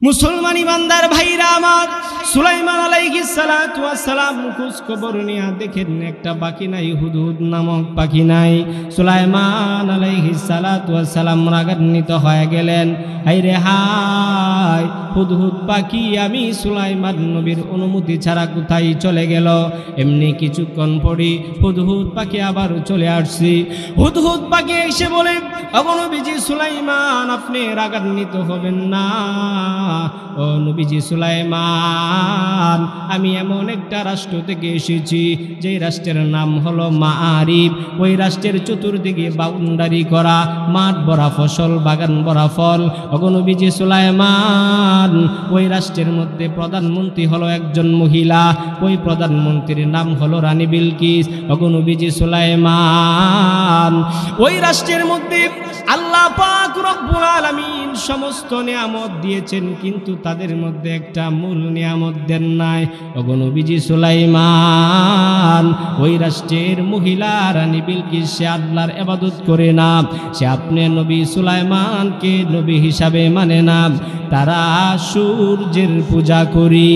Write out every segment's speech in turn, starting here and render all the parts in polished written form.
মুসলমান ইমানদার ভাইরা আমার, সুলাইমান আলাইহিস সালাতু ওয়াস সালাম খোঁজ খবর নিয়ে দেখেন একটা পাখি নাই, হুদহুদ নামক পাখি নাই। সুলাইমান আলাইহিস সালাতু ওয়াস সালাম রাগান্বিত হয়ে গেলেন, হায়রে হায়, হুদহুদ পাখি আমি সুলাইমান নবীর অনুমতি ছাড়া কোথায় চলে গেল। এমনি কিছুক্ষণ পরে হুদহুদ পাখি আবার চলে আসছি। হুদহুদ পাখি এসে বলে, ওগো নবীজি সুলাইমান, আপনি রাগান্বিত হবেন না। ও নবীজি সুলাইমান, আমি এমন একটা রাষ্ট্র থেকে এসেছি যে রাষ্ট্রের নাম হলো মাআরিব। ওই রাষ্ট্রের চতুর্দিকে বাউন্ডারি করা, মাঠ ভরা ফসল, বাগান ভরা ফল। ওগো নবীজি সুলাইমান, ওই রাষ্ট্রের মধ্যে প্রধানমন্ত্রী হলো একজন মহিলা, ওই প্রধানমন্ত্রীর নাম হলো রানী বিলকিস। ওগো নবীজি সুলাইমান, ওই রাষ্ট্রের মধ্যে আল্লাহ পাক রব্বুল আলামিন সমস্ত নিয়ামত দিয়েছেন, কিন্তু তাদের মধ্যে একটা মূল নিয়ামত দেন নাই। ওগো নবীজি সুলাইমান, ওই রাষ্ট্রের মহিলা রানী বিলকিস সে আল্লাহর ইবাদত করে না, সে আপনি নবী সুলাইমানকে নবী হিসাবে মানে না। তারা সূর্যের পূজা করি।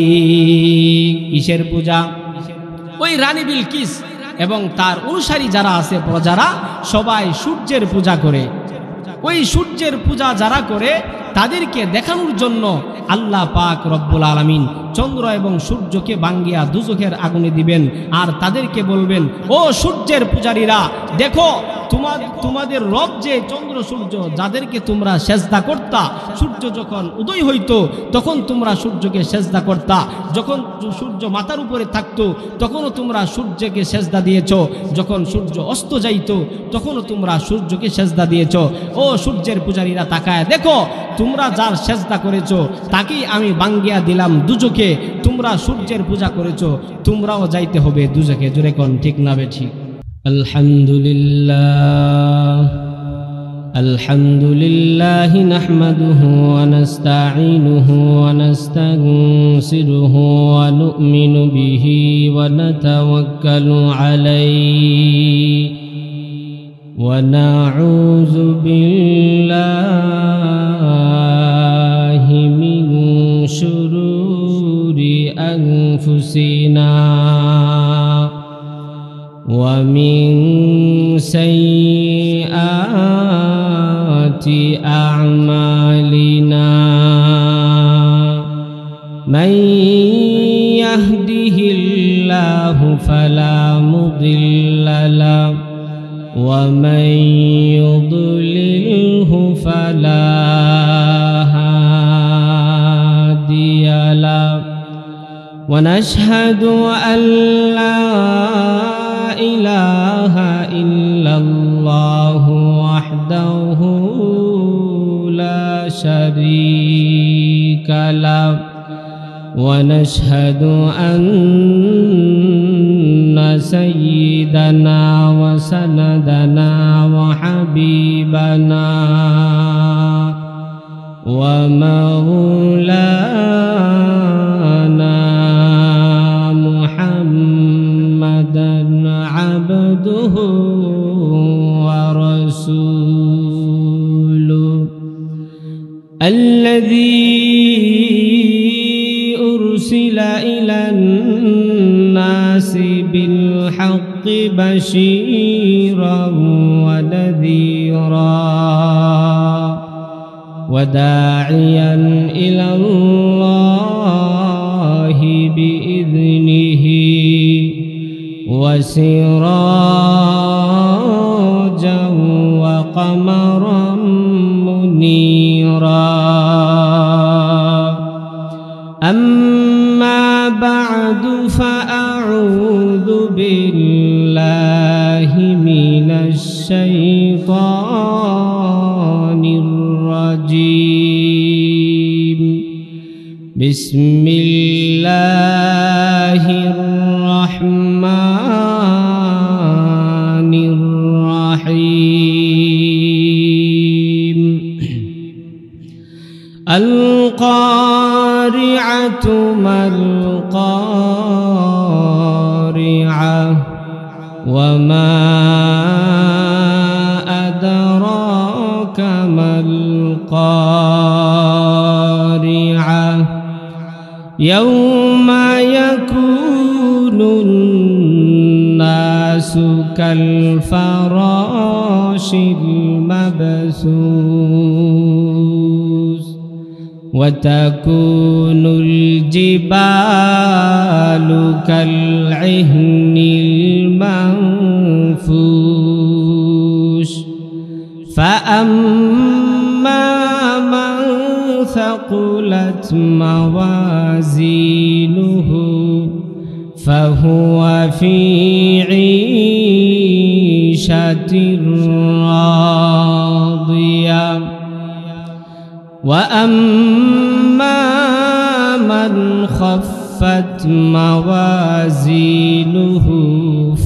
কিসের পূজা? ওই রানী বিলকিস এবং তার অনুসারী যারা আছে প্রজারা সবাই সূর্যের পূজা করে। ওই সূর্যের পূজা যারা করে তাদেরকে দেখানোর জন্য আল্লাহ পাক রব্বুল আলামিন চন্দ্র এবং সূর্যকে ভাঙ্গিয়া দুজখের আগুনে দিবেন, আর তাদেরকে বলবেন, ও সূর্যের পূজারীরা, দেখো তোমাদের রব যে চন্দ্র সূর্য, যাদেরকে তোমরা সেজদা করতা, সূর্য যখন উদয় হইতো তখন তোমরা সূর্যকে সেজদা করতা, যখন সূর্য মাথার উপরে থাকতো তখনও তোমরা সূর্যকে সেজদা দিয়েছ, যখন সূর্য অস্ত যাইতো তখনও তোমরা সূর্যকে সেজদা দিয়েছ। ও সূর্যের পূজারীরা, তাকায় দেখো, তোমরা যার সেজদা করেছো তাকেই আমি ভাঙ্গিয়া দিলাম দুজকে। তোমরা সূর্যের পূজা করেছো, তোমরাও যাইতে হবে দুজকে। জোরে কোন ঠিক না বেঠিক? আলহামদুলিল্লাহ আলহামদুলিল্লাহি নাহমাদুহু ওয়া নাস্তাঈনুহু ওয়া নাস্তাগফিরুহু ওয়া নু'মিনু বিহি ওয়া নাতাওয়াক্কালু আলাইহি ওয়া নাউযু বিল্লাহি মিন শুরুরি আনফুসিনা ওয়া মিন সাইয়্যাতি আ'মালিনা মান ইয়াহদিহিল্লাহু ফালা মুদিল্লা লাহু ওয়া মান ইউদ্লিলহু ফালা হাদিয়া লাহু ওয়া নাশহাদু আল্লা ইলাহা ইল্লাল্লাহু ওয়াহদাহু লা শারীকা লাহু ওয়া নাশহাদু আন্না সাইয়্যিদানা ওয়া সানাদানা ওয়া হাবিবানা ওয়া মাওলানা মুহাম্মাদান আবদুহু ওয়া রাসূলুহু আল্লাযী উরসিলা ইলান নাসি বিল হাক্কি বাশীরান ওয়া নাযীরা ওয়া দাঈয়ান ইলাল্লাহি বিইذনিহি ওয়া সিরাজান ওয়া কমারান মুনীরা। أما بعد فأعوذ بالله من الشيطان الرجيم. بسم الله الرحمن الرحيم. القارعة ما القارعة وما أدراك ما القارعة يوم يكون الناس كالفراش المبثوث وتكون الجبال كالعهن المنفوش فأما من ثقلت موازينه فهو في عيشة راضية وأما من خفت موازينه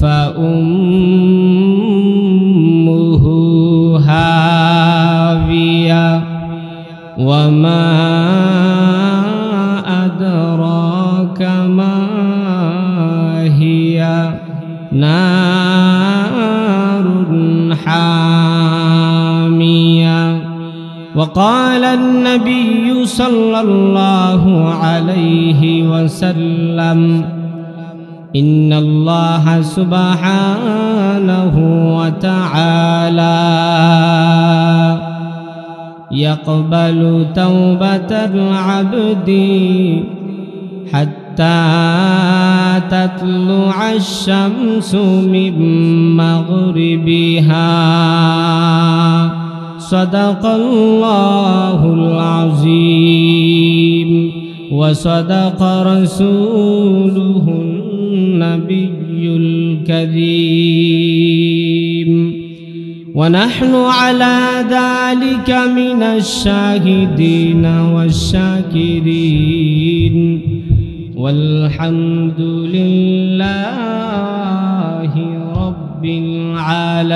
فأمه هاوية وما أدراك ما هي نار حامية وقال النبي صلى الله عليه وسلم إن الله سبحانه وتعالى يقبل توبة العبد حتى تطلع الشمس من مغربها صدق الله العظيم وصدق رسوله النبي الكريم ونحن على ذلك من الشاهدين والشاكرين والحمد لله رب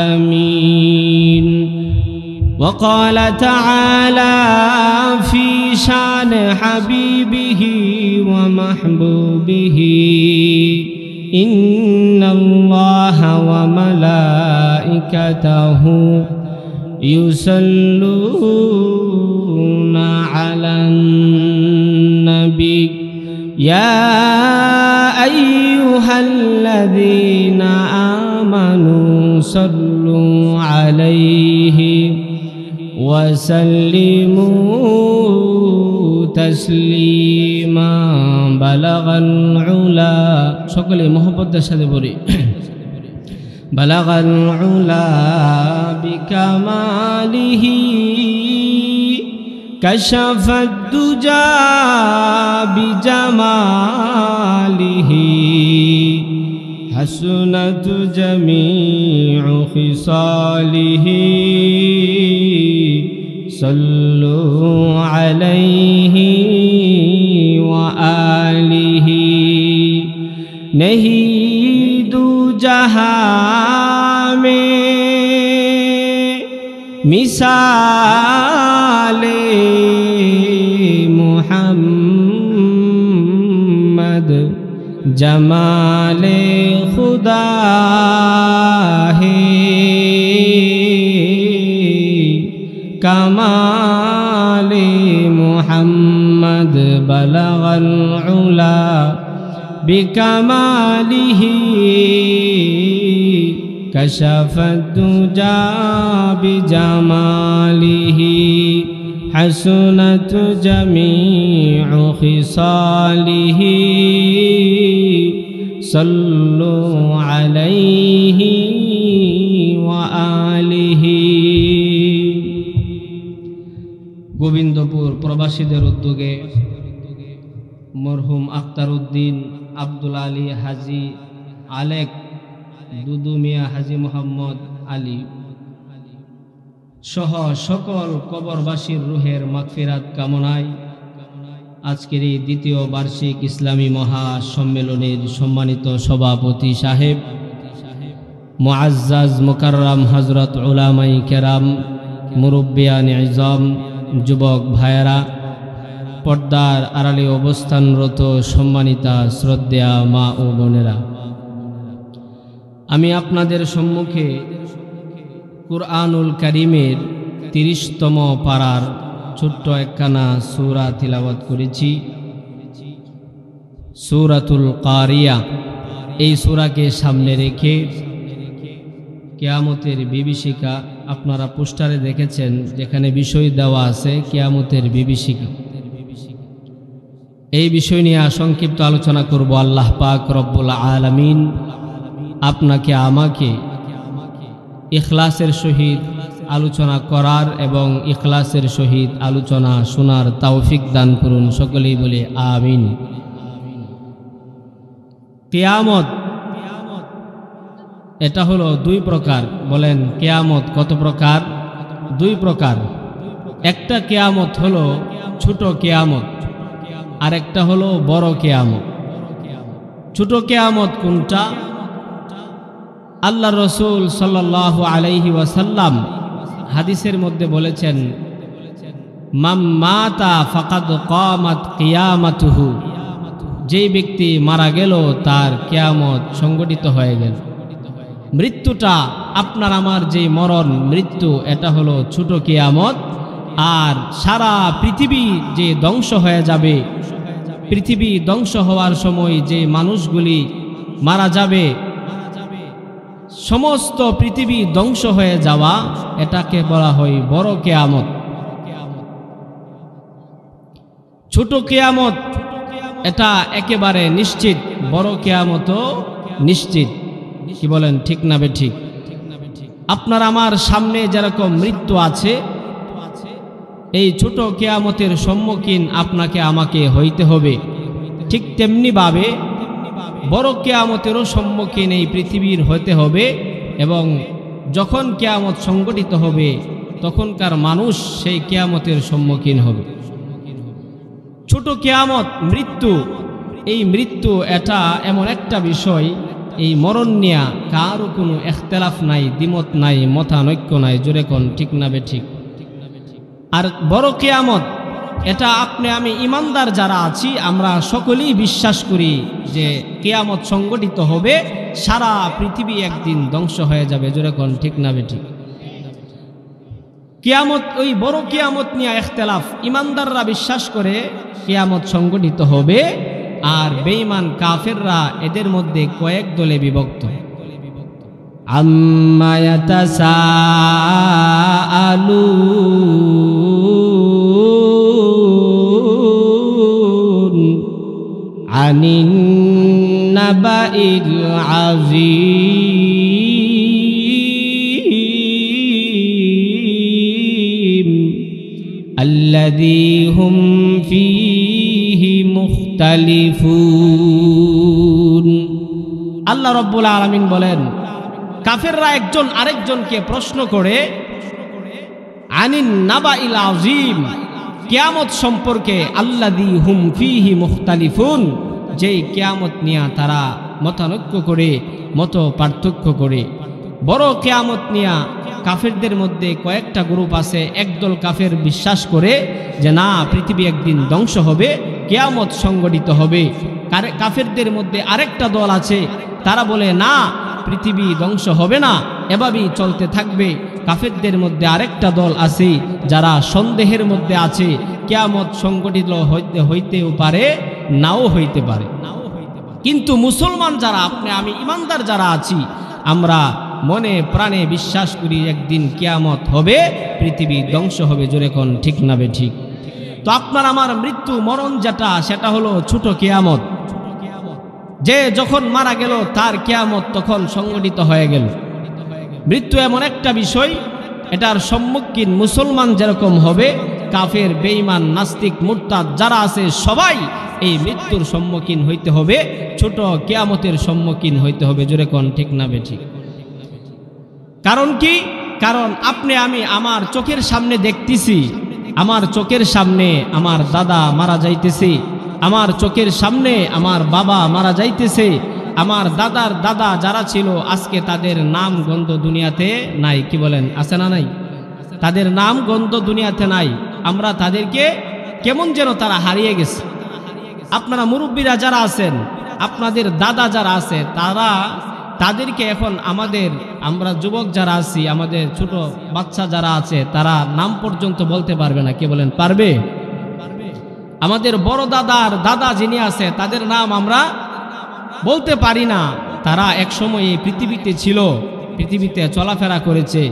العالمين وقال تعالى في شان حبيبه ومحبوبه إن الله وملائكته يصلون على النبي يا أيها الذين آمنوا صلوا عليه وسلموا تسليما بلغ العلا সকলে মহব্বতের সাথে বলি بلغ العلا بكماله كشف الدجى بجماله حسنت جميع خصاله صلوا عليه وآله नहीं दू जहां में मिसाले मुहम्मद जमाले खुदा है कमाले मुहम्मद बलगल उला बिकमालिह कशफ दुजा बिजमालिह हसनत जमीउ खिसालिह सल्लु अलैहि व आलिहि। गोविंदपुर प्रवासीদের উদ্যোগে मरहुम আখতার উদ্দিন আব্দুল আলী হাজি আলেক দুদু মিয়া হাজি মোহাম্মদ আলী সহ সকল কবরবাসীর রুহের মাগফিরাত কামনায় আজকের এই দ্বিতীয় বার্ষিক ইসলামী মহাসম্মেলনের সম্মানিত সভাপতি সাহেব মুআজ্জাজ মুকাররম হযরত উলামায়ে কেরাম মুরব্বিয়ান ইজম যুবক ভাইয়েরা পর্দার আড়ালে অবস্থানরত সম্মানিতা শ্রদ্ধেয়া মা ও বোনেরা, আমি আপনাদের সম্মুখে কুরআনুল কারীমের 30তম পারার ছোট্ট একখানা সূরা তিলাওয়াত করেছি, সূরাতুল কারিয়া। এই সূরাকে সামনে রেখে কিয়ামতের বিভীষিকা, আপনারা পোস্টারে দেখেছেন যেখানে বিষয় দেওয়া আছে কিয়ামতের বিভীষিকা। এই বিষয় নিয়ে সংক্ষিপ্ত আলোচনা করব। আল্লাহ পাক রব্বুল আলামিন আপনাকে আমাকে ইখলাসের সহিত আলোচনা করার এবং ইখলাসের সহিত আলোচনা শোনার তৌফিক দান করুন। সকলেই বলে আমিন। কিয়ামত এটা হলো দুই প্রকার। বলেন কিয়ামত কত প্রকার? দুই প্রকার। একটা কিয়ামত হলো ছোট কিয়ামত, আর একটা হলো বড় কিয়ামত। ছোট কিয়ামত কোনটা? আল্লাহ রসুল সাল্লাল্লাহু আলাইহি ওয়াসাল্লাম হাদিসের মধ্যে বলেছেন, মান মাতা ফাকাদ কামাত কিয়ামাতুহু, যেই ব্যক্তি মারা গেল তার কিয়ামত সংগঠিত হয়ে গেল। মৃত্যুটা, আপনার আমার যে মরণ মৃত্যু, এটা হলো ছোট কিয়ামত। আর সারা পৃথিবী যে ধ্বংস হয়ে যাবে, পৃথিবী ধ্বংস হওয়ার সময় যে মানুষগুলি মারা যাবে, সমস্ত পৃথিবী ধ্বংস হয়ে যাওয়া, এটাকে বলা হয় বড় কিয়ামত। ছোট কিয়ামত এটা একেবারে নিশ্চিত, বড় কিয়ামতও নিশ্চিত। কি বলেন, ঠিক না বেঠিক? আপনার আমার সামনে যেরকম মৃত্যু আছে, এই ছোট কিয়ামতের সম্মুখীন আপনাকে আমাকে হইতে হবে। ঠিক তেমনি ভাবে বড় কিয়ামতেরও সম্মুখীন এই পৃথিবীর হতে হবে। এবং যখন কিয়ামত সংগঠিত হবে তখনকার মানুষ সেই কিয়ামতের সম্মুখীন হবে। ছোট কিয়ামত মৃত্যু, এই মৃত্যু এটা এমন একটা বিষয়, এই মরণ নিয়ে কারও কোনো ইখতিলাফ নাই, দ্বিমত নাই, মতানৈক্য নাই। জোরে কোন ঠিক না বেঠিক? আর বড় কিয়ামত এটা আপনি আমি ইমানদার যারা আছি আমরা সকলেই বিশ্বাস করি যে কিয়ামত সংগঠিত হবে, সারা পৃথিবী একদিন ধ্বংস হয়ে যাবে। জোরে কোন ঠিক না বেঠিক? কিয়ামত, ওই বড় কিয়ামত নিয়ে ইখতিলাফ। ইমানদাররা বিশ্বাস করে কিয়ামত সংগঠিত হবে, আর বেঈমান কাফেররা এদের মধ্যে কয়েক দলে বিভক্ত। আম্মা ইয়াতাসাআলুন আনিন নাবাইল আযীম আল্লাযী হুম ফীহি মুখতালিফুন। আল্লাহ রাব্বুল আলামিন বলেন, কাফেররা একজন আরেকজনকে প্রশ্ন করে আনিন নাবাইল আযীম, কিয়ামত সম্পর্কে, আল্লাযী হুম ফীহি মুখতালিফুন, যেই কিয়ামত নিয়ে তারা মতানৈক্য করে, মত পার্থক্য করে। বড় কিয়ামত নিয়ে কাফেরদের মধ্যে কয়েকটা গ্রুপ আছে। একদল কাফের বিশ্বাস করে যে না, পৃথিবী একদিন ধ্বংস হবে, কিয়ামত সংগঠিত হবে। কাফেরদের মধ্যে আরেকটা দল আছে, তারা বলে না, পৃথিবী ধ্বংস হবে না, এভাবেই চলতে থাকবে। কাফেরদের মধ্যে আরেকটা দল আছে যারা সন্দেহের মধ্যে আছে, কিয়ামত সংগঠিত হইতেও পারে, নাও হইতে পারে। কিন্তু মুসলমান যারা, আপনি আমি ইমানদার যারা আছি, আমরা মনে প্রাণে বিশ্বাস করি একদিন কিয়ামত হবে, পৃথিবী ধ্বংস হবে। জোরে কোন ঠিক না বেঠিক? তো আপনার আমার মৃত্যু মরণ যেটা, সেটা হলো ছোট কিয়ামত। যে যখন মারা গেল তার কিয়ামত তখন সংগঠিত হয়ে গেল। মৃত্যু এমন একটা বিষয়, এটার সম্মুখীন মুসলমান যেরকম হবে, কাফের, বেঈমান, নাস্তিক, মুরতাদ যারা আছে সবাই এই মৃত্যুর সম্মুখীন হইতে হবে, ছোট কিয়ামতের সম্মুখীন হইতে হবে। জোরে কোন ঠিক না বেঠিক? কারণ কি? কারণ আপনি আমি আমার চোখের সামনে দেখতেছি, আমার চোখের সামনে আমার দাদা মারা যাইতেছে, আমার চোখের সামনে আমার বাবা মারা যাইতেছে, আমার দাদার দাদা যারা ছিল আজকে তাদের নাম গন্ধ দুনিয়াতে নাই। কি বলেন, আছে না নাই? তাদের নাম গন্ধ দুনিয়াতে নাই। আমরা তাদেরকে কেমন যেন তারা হারিয়ে গেছে। আপনারা মুরব্বীরা যারা আছেন, আপনাদের দাদা যারা আছে, তাদেরকে এখন আমাদের আমরা যুবক যারা আছি, আমাদের ছোট বাচ্চা যারা আছে, তারা নাম পর্যন্ত বলতে পারবে না। কে বলেন পারবে? আমাদের বড় দাদার দাদা যিনি আছে, তাদের নাম আমরা বলতে পারি না। তারা একসময় এই পৃথিবীতে ছিল, পৃথিবীতে চলাফেরা করেছে,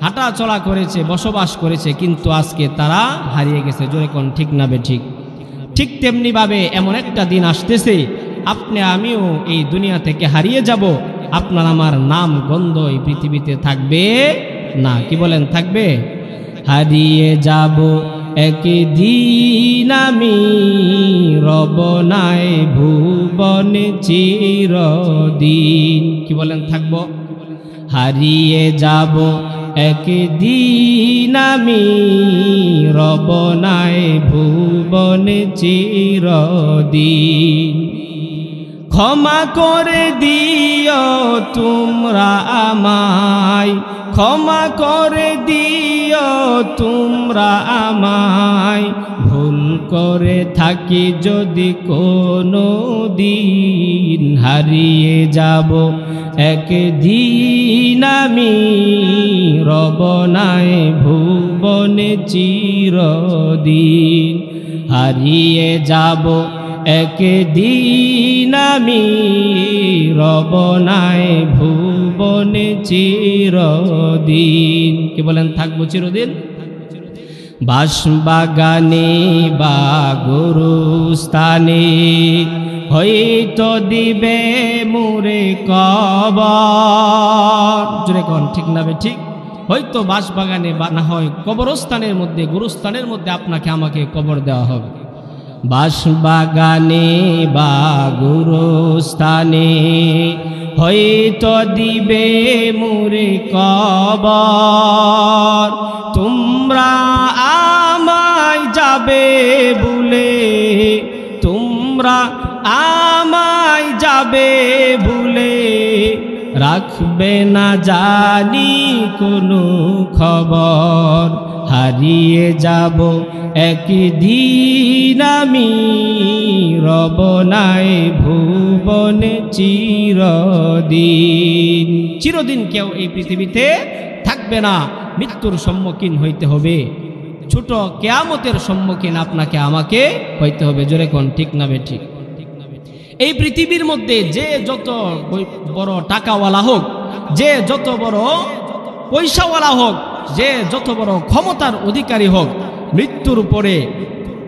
হাঁটা চলা করেছে, বসবাস করেছে, কিন্তু আজকে তারা হারিয়ে গেছে। জোরে কোন ঠিক না বেঠিক? ঠিক তেমনিভাবে এমন একটা দিন আসতেছে, আপনি আমিও এই দুনিয়া থেকে হারিয়ে যাব, আপনার আমার নাম গন্ধ এই পৃথিবীতে থাকবে না। কি বলেন থাকবে? হারিয়ে যাব একদিন আমি, রব নাই ভুবনে চিরদিন। কি বলেন থাকবো? হারিয়ে যাব একদিন আমি, রব নাই ভুবনে চিরদিন। ক্ষমা করে দিও তোমরা আমায়, ক্ষমা করে দিও তোমরা আমায়, ভুল করে থাকি যদি কোনো দিন। হারিয়ে যাব একদিন আমি, রব নাই ভুবনে চিরদিন। হারিয়ে যাব একদিন আমি, রব নাই ভুবনে চিরদিন। কি বলেন থাকবো চিরদিন? বাঁশবাগানে বা গুরুস্থানে হয়তো দিবে মুরে কবর। জোরে কোন ঠিক না ঠিক? হয়তো বাঁশবাগানে বা না হয় কবরস্থানের মধ্যে, গুরুস্থানের মধ্যে আপনাকে আমাকে কবর দেওয়া হবে। বাঁশবাগানে বা গুরুস্থানে হয়তো দিবে মুরে কবর। তোমরা আমায় যাবে ভুলে, তোমরা আমায় যাবে ভুলে, রাখবে না জানি কোনো খবর। হারিয়ে যাব একদিন আমি, রব নাই ভুবনে চিরদিন। চিরদিন কেউ এই পৃথিবীতে থাকবে না, মৃত্যুর সম্মুখীন হইতে হবে। ছোট কিয়ামতের সম্মুখীন আপনাকে আমাকে হইতে হবে। জোরে কোন ঠিক না বেঠিক? এই পৃথিবীর মধ্যে যে যত বড় টাকাওয়ালা হোক, যে যত বড় পয়সাওয়ালা হোক, যে যত বড় ক্ষমতার অধিকারী হোক, মৃত্যুর পরে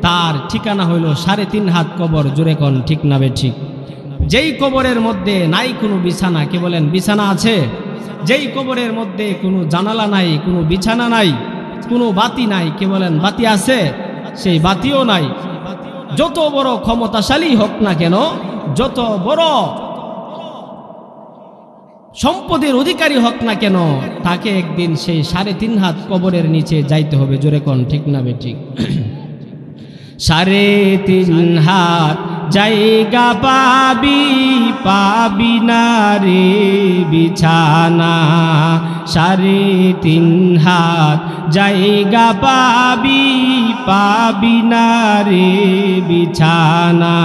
তার ঠিকানা হইল 3.5 হাত কবর। জোরে কোন ঠিক না বেঠিক? যেই কবরের মধ্যে নাই কোনো বিছানা। কে বলেন বিছানা আছে? যেই কবরের মধ্যে কোনো জানালা নাই, কোনো বিছানা নাই, কোনো বাতি নাই। কে বলেন বাতি আছে? সেই বাতিও নাই। যত বড় ক্ষমতাশালী হোক না কেন, যত বড় সম্পদের অধিকারী হোক না কেন, তাকে একদিন সেই 3.5 হাত কবরের নিচে যাইতে হবে। জোরে কোন ঠিক না বেঠিক? 3.5 হাত জায়গা পাবি, পাবি না রে বিছানা। 3.5 হাত জায়গা পাবি, পাবি না রে বিছানা।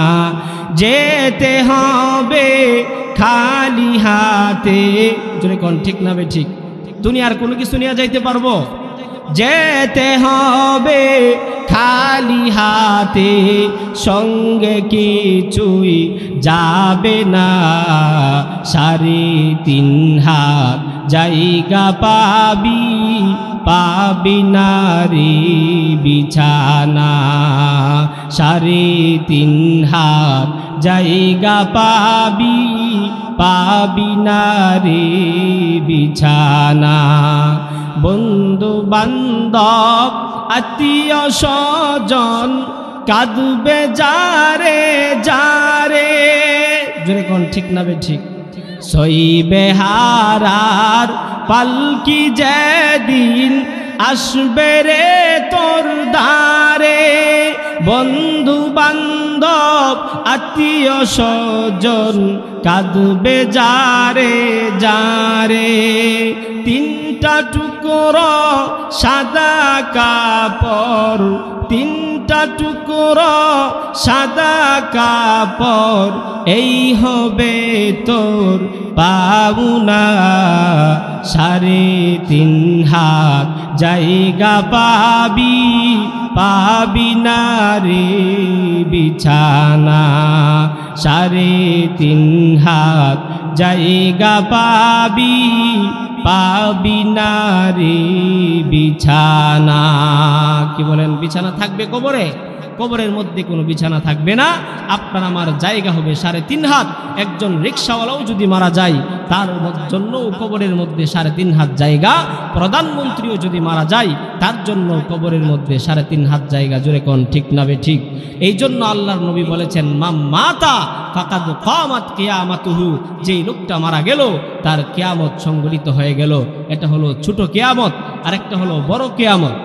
যেতে হবে খালি হাতে। জোরে কোন ঠিক না বেঠিক? দুনিয়ার কোনো কিছু নিয়ে যাইতে পারবো? যেতে হবে খালি হাতে, সঙ্গে কিছুই যাবে না। 3.5 হাত জায়গা পাবি, পাবি না রে বিছানা। 3.5 হাত জায়গা পাবি, পাবি না রে বিছানা। বন্ধু বান্ধব আত্মীয় স্বজন কাঁদবে যারে যারে। জোরে কোন ঠিক না বেঠিক? সইবে হারার পালকি যেদিন আসবে রে তোর দ্বারে। বন্ধু বান্ধব আত্মীয় স্বজন কাঁদবে যারে যারে। 3 তিনটা টুকরো সাদা কাপড়, তিনটা টুকরো সাদা কাপড়, এই হবে তোর পাওনা। 3.5 হাত জায়গা পাবি, পাবি না রে বিছানা। 3.5 হাত জায়গা পাবি, পাবি না রে বিছানা। কি বলেন, বিছানা থাকবে কবরে? কবরের মধ্যে কোনো বিছানা থাকবে না। আপনার আমার জায়গা হবে 3.5 হাত। একজন রিকশাওয়ালাও যদি মারা যায় তার জন্য কবরের মধ্যে 3.5 হাত জায়গা। প্রধানমন্ত্রীও যদি মারা যায় তার জন্য কবরের মধ্যে 3.5 হাত জায়গা। জোরে কোন ঠিক না বে ঠিক? এই জন্য আল্লাহর নবী বলেছেন, মাম মাতা ফাকাদ কামাত কিয়ামাতুহু, যেই লোকটা মারা গেল তার কিয়ামত সংঘটিত হয়ে গেল। এটা হলো ছোট কিয়ামত, আর একটা হলো বড় কিয়ামত।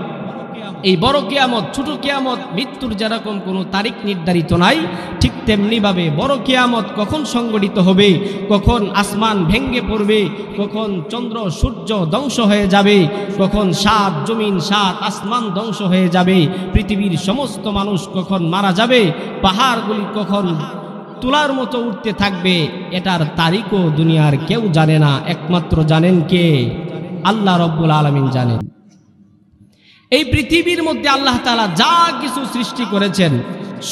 এই বড় কিয়ামত, ছোট কিয়ামত, মৃত্যুর যেরকম কোনো তারিখ নির্ধারিত নাই, ঠিক তেমনিভাবে বড় কিয়ামত কখন সংঘটিত হবে, কখন আসমান ভেঙ্গে পড়বে, কখন চন্দ্র সূর্য ধ্বংস হয়ে যাবে, কখন 7 জমিন 7 আসমান ধ্বংস হয়ে যাবে, পৃথিবীর সমস্ত মানুষ কখন মারা যাবে, পাহাড়গুলি কখন তুলার মতো উঠতে থাকবে, এটার তারিখও দুনিয়ার কেউ জানে না। একমাত্র জানেন কে? আল্লাহ রব্বুল আলামিন জানেন। এই পৃথিবীর মধ্যে আল্লাহ তাআলা যা কিছু সৃষ্টি করেছেন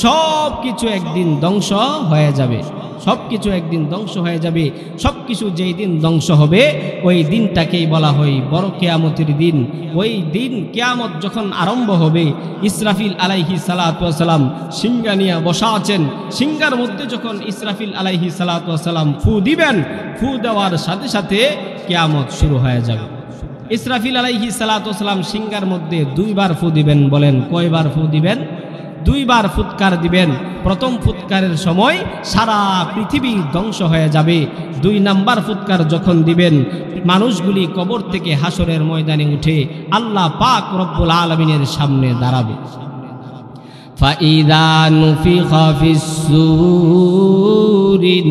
সব কিছু একদিন ধ্বংস হয়ে যাবে, সব কিছু একদিন ধ্বংস হয়ে যাবে। সব কিছু যেই দিন ধ্বংস হবে ওই দিনটাকেই বলা হয় বড় কিয়ামতের দিন। ওই দিন কিয়ামত যখন আরম্ভ হবে, ইসরাফিল আলাইহিস সালাতু ওয়াস সালাম সিংহা নিয়ে বসা আছেন। সিংহার মধ্যে যখন ইসরাফিল আলাইহিস সালাতু ওয়াস সালাম ফু দিবেন, ফু দেওয়ার সাথে সাথে কিয়ামত শুরু হয়ে যাবে। ইসরাফিল আলাইহিস সালাতু ওয়াস সালাম সিংহার মধ্যে 2 বার ফু দিবেন। বলেন কয়বার ফু দিবেন? 2 বার ফুৎকার দিবেন। প্রথম ফুৎকারের সময় সারা পৃথিবী ধ্বংস হয়ে যাবে। 2 নাম্বার ফুৎকার যখন দিবেন, মানুষগুলি কবর থেকে হাসরের ময়দানে উঠে আল্লাহ পাক রব্বুল আলামিনের সামনে দাঁড়াবে। ফাইদা নুফিখা ফিস-সূরি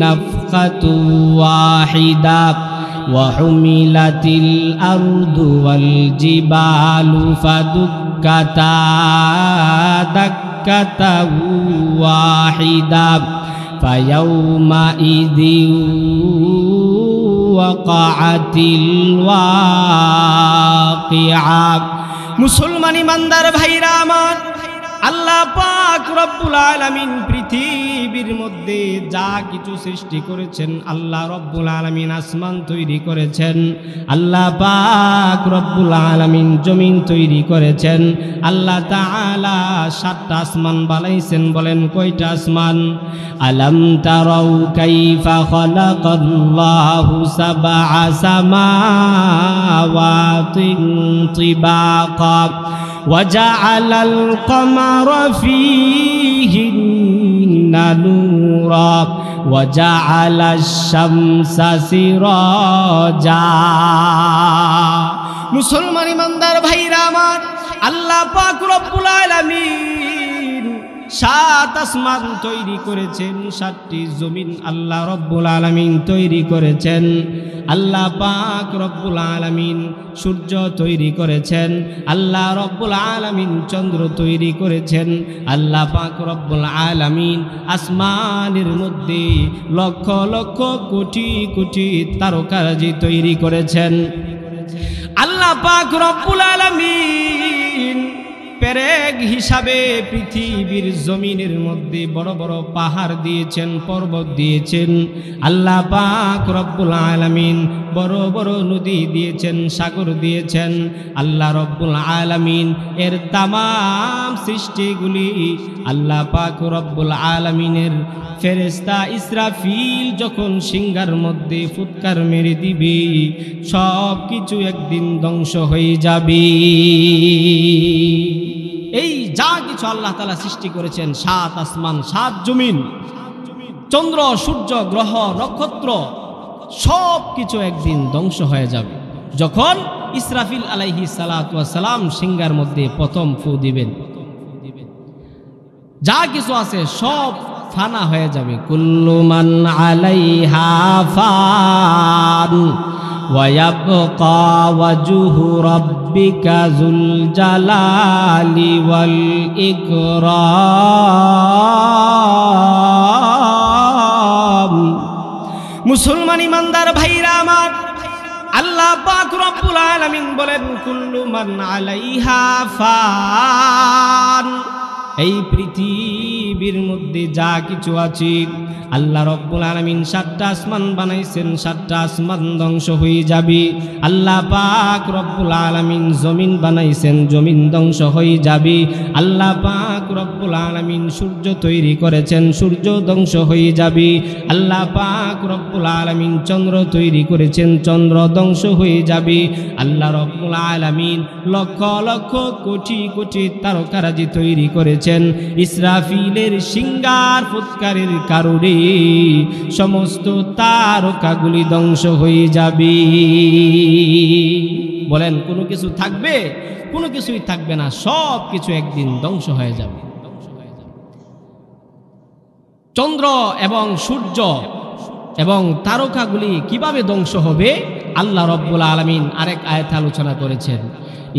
নাফখাতু ওয়াহিদা وحملت الأرض والجبال فدكتا دكة واحدة فيومئذ وقعت الواقعة। মুসলমান ইমানদার ভাইরা আমার, আল্লাহ পাক রব্বুল আলামিন পৃথিবীর মধ্যে যা কিছু সৃষ্টি করেছেন, আল্লাহ রব্বুল আলামিন আসমান তৈরি করেছেন, আল্লাহ পাক রব্বুল আলামিন জমিন তৈরি করেছেন। আল্লাহ তাআলা 7টা আসমান বানাইছেন। বলেন কয়টা আসমান? আলাম তারাউ কাইফা খালাকাল্লাহু 7 সামাওয়াতিন তিবাকা وجعل القمر فيهن نورا وجعل الشمس سراجا। মুসলমান ইমানদার ভাইরা আমার, আল্লাহ পাক রব্বুল আলামিন 7 আসমান তৈরি করেছেন, 7টি জমিন আল্লাহ রব্বুল আলামিন তৈরি করেছেন। আল্লাহ পাক রব্বুল আলামিন সূর্য তৈরি করেছেন, আল্লাহ রব্বুল আলামিন চন্দ্র তৈরি করেছেন। আল্লাহ পাক রব্বুল আলামিন আসমানের মধ্যে লক্ষ লক্ষ কোটি কোটি তারকারাজি তৈরি করেছেন। আল্লাহ পাক রব্বুল আলামিন পেরেক হিসাবে পৃথিবীর জমিনের মধ্যে বড় বড় পাহাড় দিয়েছেন, পর্বত দিয়েছেন। আল্লাহ পাক রব্বুল আলামিন বড় বড় নদী দিয়েছেন, সাগর দিয়েছেন। আল্লাহ রব্বুল আলামিন এর তামাম সৃষ্টিগুলি আল্লাহ পাক রব্বুল আলামিনের ফেরেশতা ইসরাফিল যখন সিংহার মধ্যে ফুৎকার মেরে দিবে, সব কিছু একদিন ধ্বংস হয়ে যাবে। এই যা কিছু আল্লাহ তাআলা সৃষ্টি করেছেন, 7 আসমান 7 জমিন, চন্দ্র সূর্য গ্রহ নক্ষত্র, সব কিছু একদিন ধ্বংস হয়ে যাবে যখন ইসরাফিল আলাইহিস সালাতু ওয়াস সালাম সিংহার মধ্যে প্রথম ফু দিবেন। যা কিছু আছে সব ফানা হয়ে যাবে। কুল্লু মান আলাইহা ফান ويبقى وجه ربك ذو الجلال والإكرام মুসলমান ইমানদার ভাইরা আমার, আল্লাহ পাক রব্বুল আলামিন বলেন কুল্লু মান আলাইহা ফান। এই পৃথিবীর মধ্যে যা কিছু আছে আল্লাহ রব্বুল আলামিন 7টা আসমান বানাইছেন, 7টা আসমান ধ্বংস হয়ে যাবে। আল্লাহ পাক রব্বুল আলামিন জমিন বানাইছেন, জমিন ধ্বংস হয়ে যাবে। আল্লাহ পাক রব্বুল আলামিন সূর্য তৈরি করেছেন, সূর্য ধ্বংস হয়ে যাবে। আল্লাহ পাক রব্বুল আলামিন চন্দ্র তৈরি করেছেন, চন্দ্র ধ্বংস হয়ে যাবে। আল্লাহ রব্বুল আলামিন লক্ষ লক্ষ কোটি কোটি তারকারাজি তৈরি করেছেন। ইসরাফিলের সিংহার ফুৎকারের কারণে সমস্ত তারকাগুলি ধ্বংস হয়ে যাবে। বলেন কোনো কিছু থাকবে? কোনো কিছুই থাকবে না, সব কিছু একদিন ধ্বংস হয়ে যাবে। চন্দ্র এবং সূর্য এবং তারকাগুলি কিভাবে ধ্বংস হবে আল্লাহ রব্বুল আলামিন আরেক আয়াতে আলোচনা করেছেন।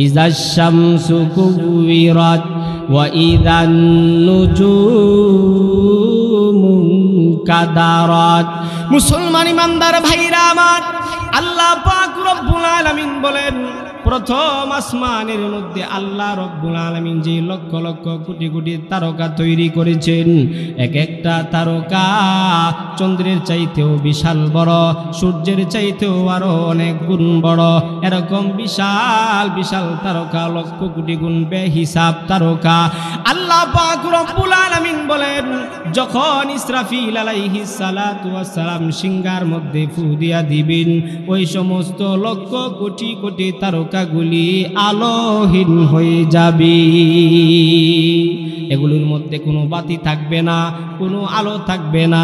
ইযাশ শামসু কুবিরাত ওয়া ইযান নুজুমু কাদারাত। মুসলমান ইমানদার ভাইরা আমার, আল্লাহ পাক রব্বুল আলামিন বলেন প্রথম আসমানের মধ্যে আল্লাহ রব্বুল আলামিন যে লক্ষ লক্ষ কোটি কোটি তারকা তৈরি করেছেন, এক একটা তারকা চন্দ্রের চাইতেও বিশাল বড়, সূর্যের চাইতেও আরো অনেক গুণ বড়। এরকম বিশাল বিশাল তারকা, লক্ষ কোটি গুণ বেহিসাব তারকা। আল্লাহ পাক রব্বুল আলামিন বলেন যখন ইসরাফিল আলাইহিস সালাতু ওয়াস সালাম সিংহার মধ্যে ফু দিয়া দিবেন, ওই সমস্ত লক্ষ কোটি কোটি তারকাগুলি আলোহীন হয়ে যাবে। এগুলোর মধ্যে কোনো বাতি থাকবে না, কোনো আলো থাকবে না।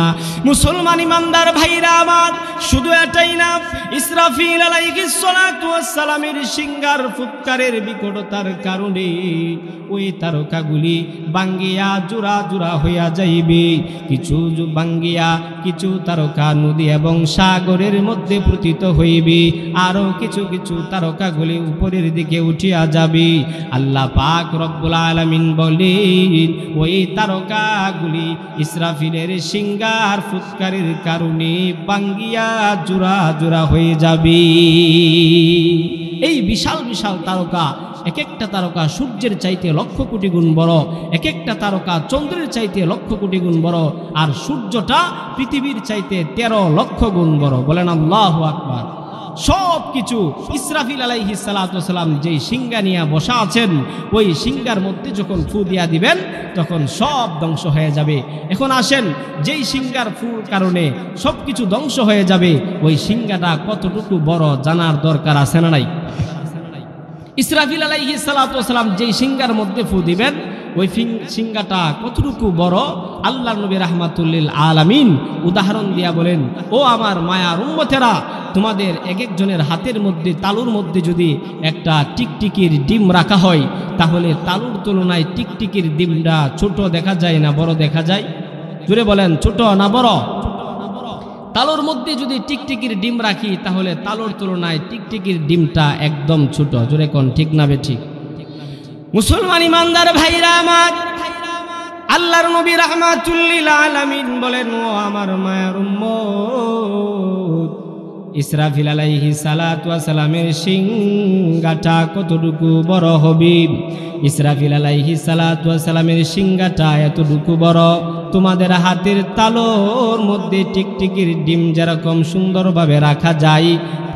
মুসলমান ইমানদার ভাইরা আমার, শুধু এটাই না, ইসরাফিল আলাইহিস সালাতু ওয়াস সালামের সিংহার ফুৎকারের বিকটতার কারণে ওই তারকাগুলি ভাঙ্গিয়া জোড়া জোড়া হইয়া যাইবে। কিছু ভাঙ্গিয়া কিছু তারকা নদী এবং সাগরের মধ্যে পতিত হইবে, আরো কিছু কিছু তারকাগুলি উপরের দিকে উঠিয়া যাবে। আল্লাহ পাক রব্বুল আলামিন বলেন ওই তারকাগুলি ইসরাফিলের সিংহার ফুৎকারের কারণে ভাঙ্গিয়া জোড়া জোড়া হয়ে যাবে। এই বিশাল বিশাল তারকা, এক একটা তারকা সূর্যের চাইতে লক্ষ কোটি গুণ বড়, এক একটা তারকা চন্দ্রের চাইতে লক্ষ কোটি গুণ বড়, আর সূর্যটা পৃথিবীর চাইতে 13 লক্ষ গুণ বড়। বলেন আল্লাহু আকবার। সব কিছু ইসরাফিল আলাইহিস সালাতু ওয়াস সালাম যেই সিংহা নিয়ে বসা আছেন, ওই সিংহার মধ্যে যখন ফু দিয়া দিবেন তখন সব ধ্বংস হয়ে যাবে। এখন আসেন, যেই সিংহার ফুর কারণে সব কিছু ধ্বংস হয়ে যাবে, ওই সিংহাটা কতটুকু বড় জানার দরকার আছে না নাই? ইসরাফিল আলাইহিস সালাতু ওয়াস সালাম যেই সিংহার মধ্যে ফু দিবেন, ওই সিংহাটা কতটুকু বড় আল্লাহর নবী রাহমাতুল্লিল আলামিন উদাহরণ দিয়া বলেন, ও আমার মায়ার উম্মতেরা, তোমাদের এক একজনের হাতের মধ্যে, তালুর মধ্যে যদি একটা টিকটিকির ডিম রাখা হয়, তাহলে তালুর তুলনায় টিকটিকির ডিমটা ছোট দেখা যায় না বড় দেখা যায়? জুড়ে বলেন, ছোট না বড়? তালুর মধ্যে যদি টিকটিকির ডিম রাখি, তাহলে তালুর তুলনায় টিকটিকির ডিমটা একদম ছোট। জুড়ে কোন ঠিক না বেঠিক? মুসলমান ইমানদার ভাইরা আমার, আল্লাহর নবী রাহমাতুল্লিল আলামিন বলেন, ও আমার মায়ার উম্মত, ইসরাফিল আলাইহিস সালাতু ওয়াস সালামের সিংহাটা কতটুকু বড় হবে? ইসরাফিল আলাইহিস সালাতু ওয়াস সালামের সিংহাটা এতটুকু বড়, তোমাদের হাতের তালুর মধ্যে টিকটিকির ডিম যেরকম সুন্দরভাবে রাখা যায়,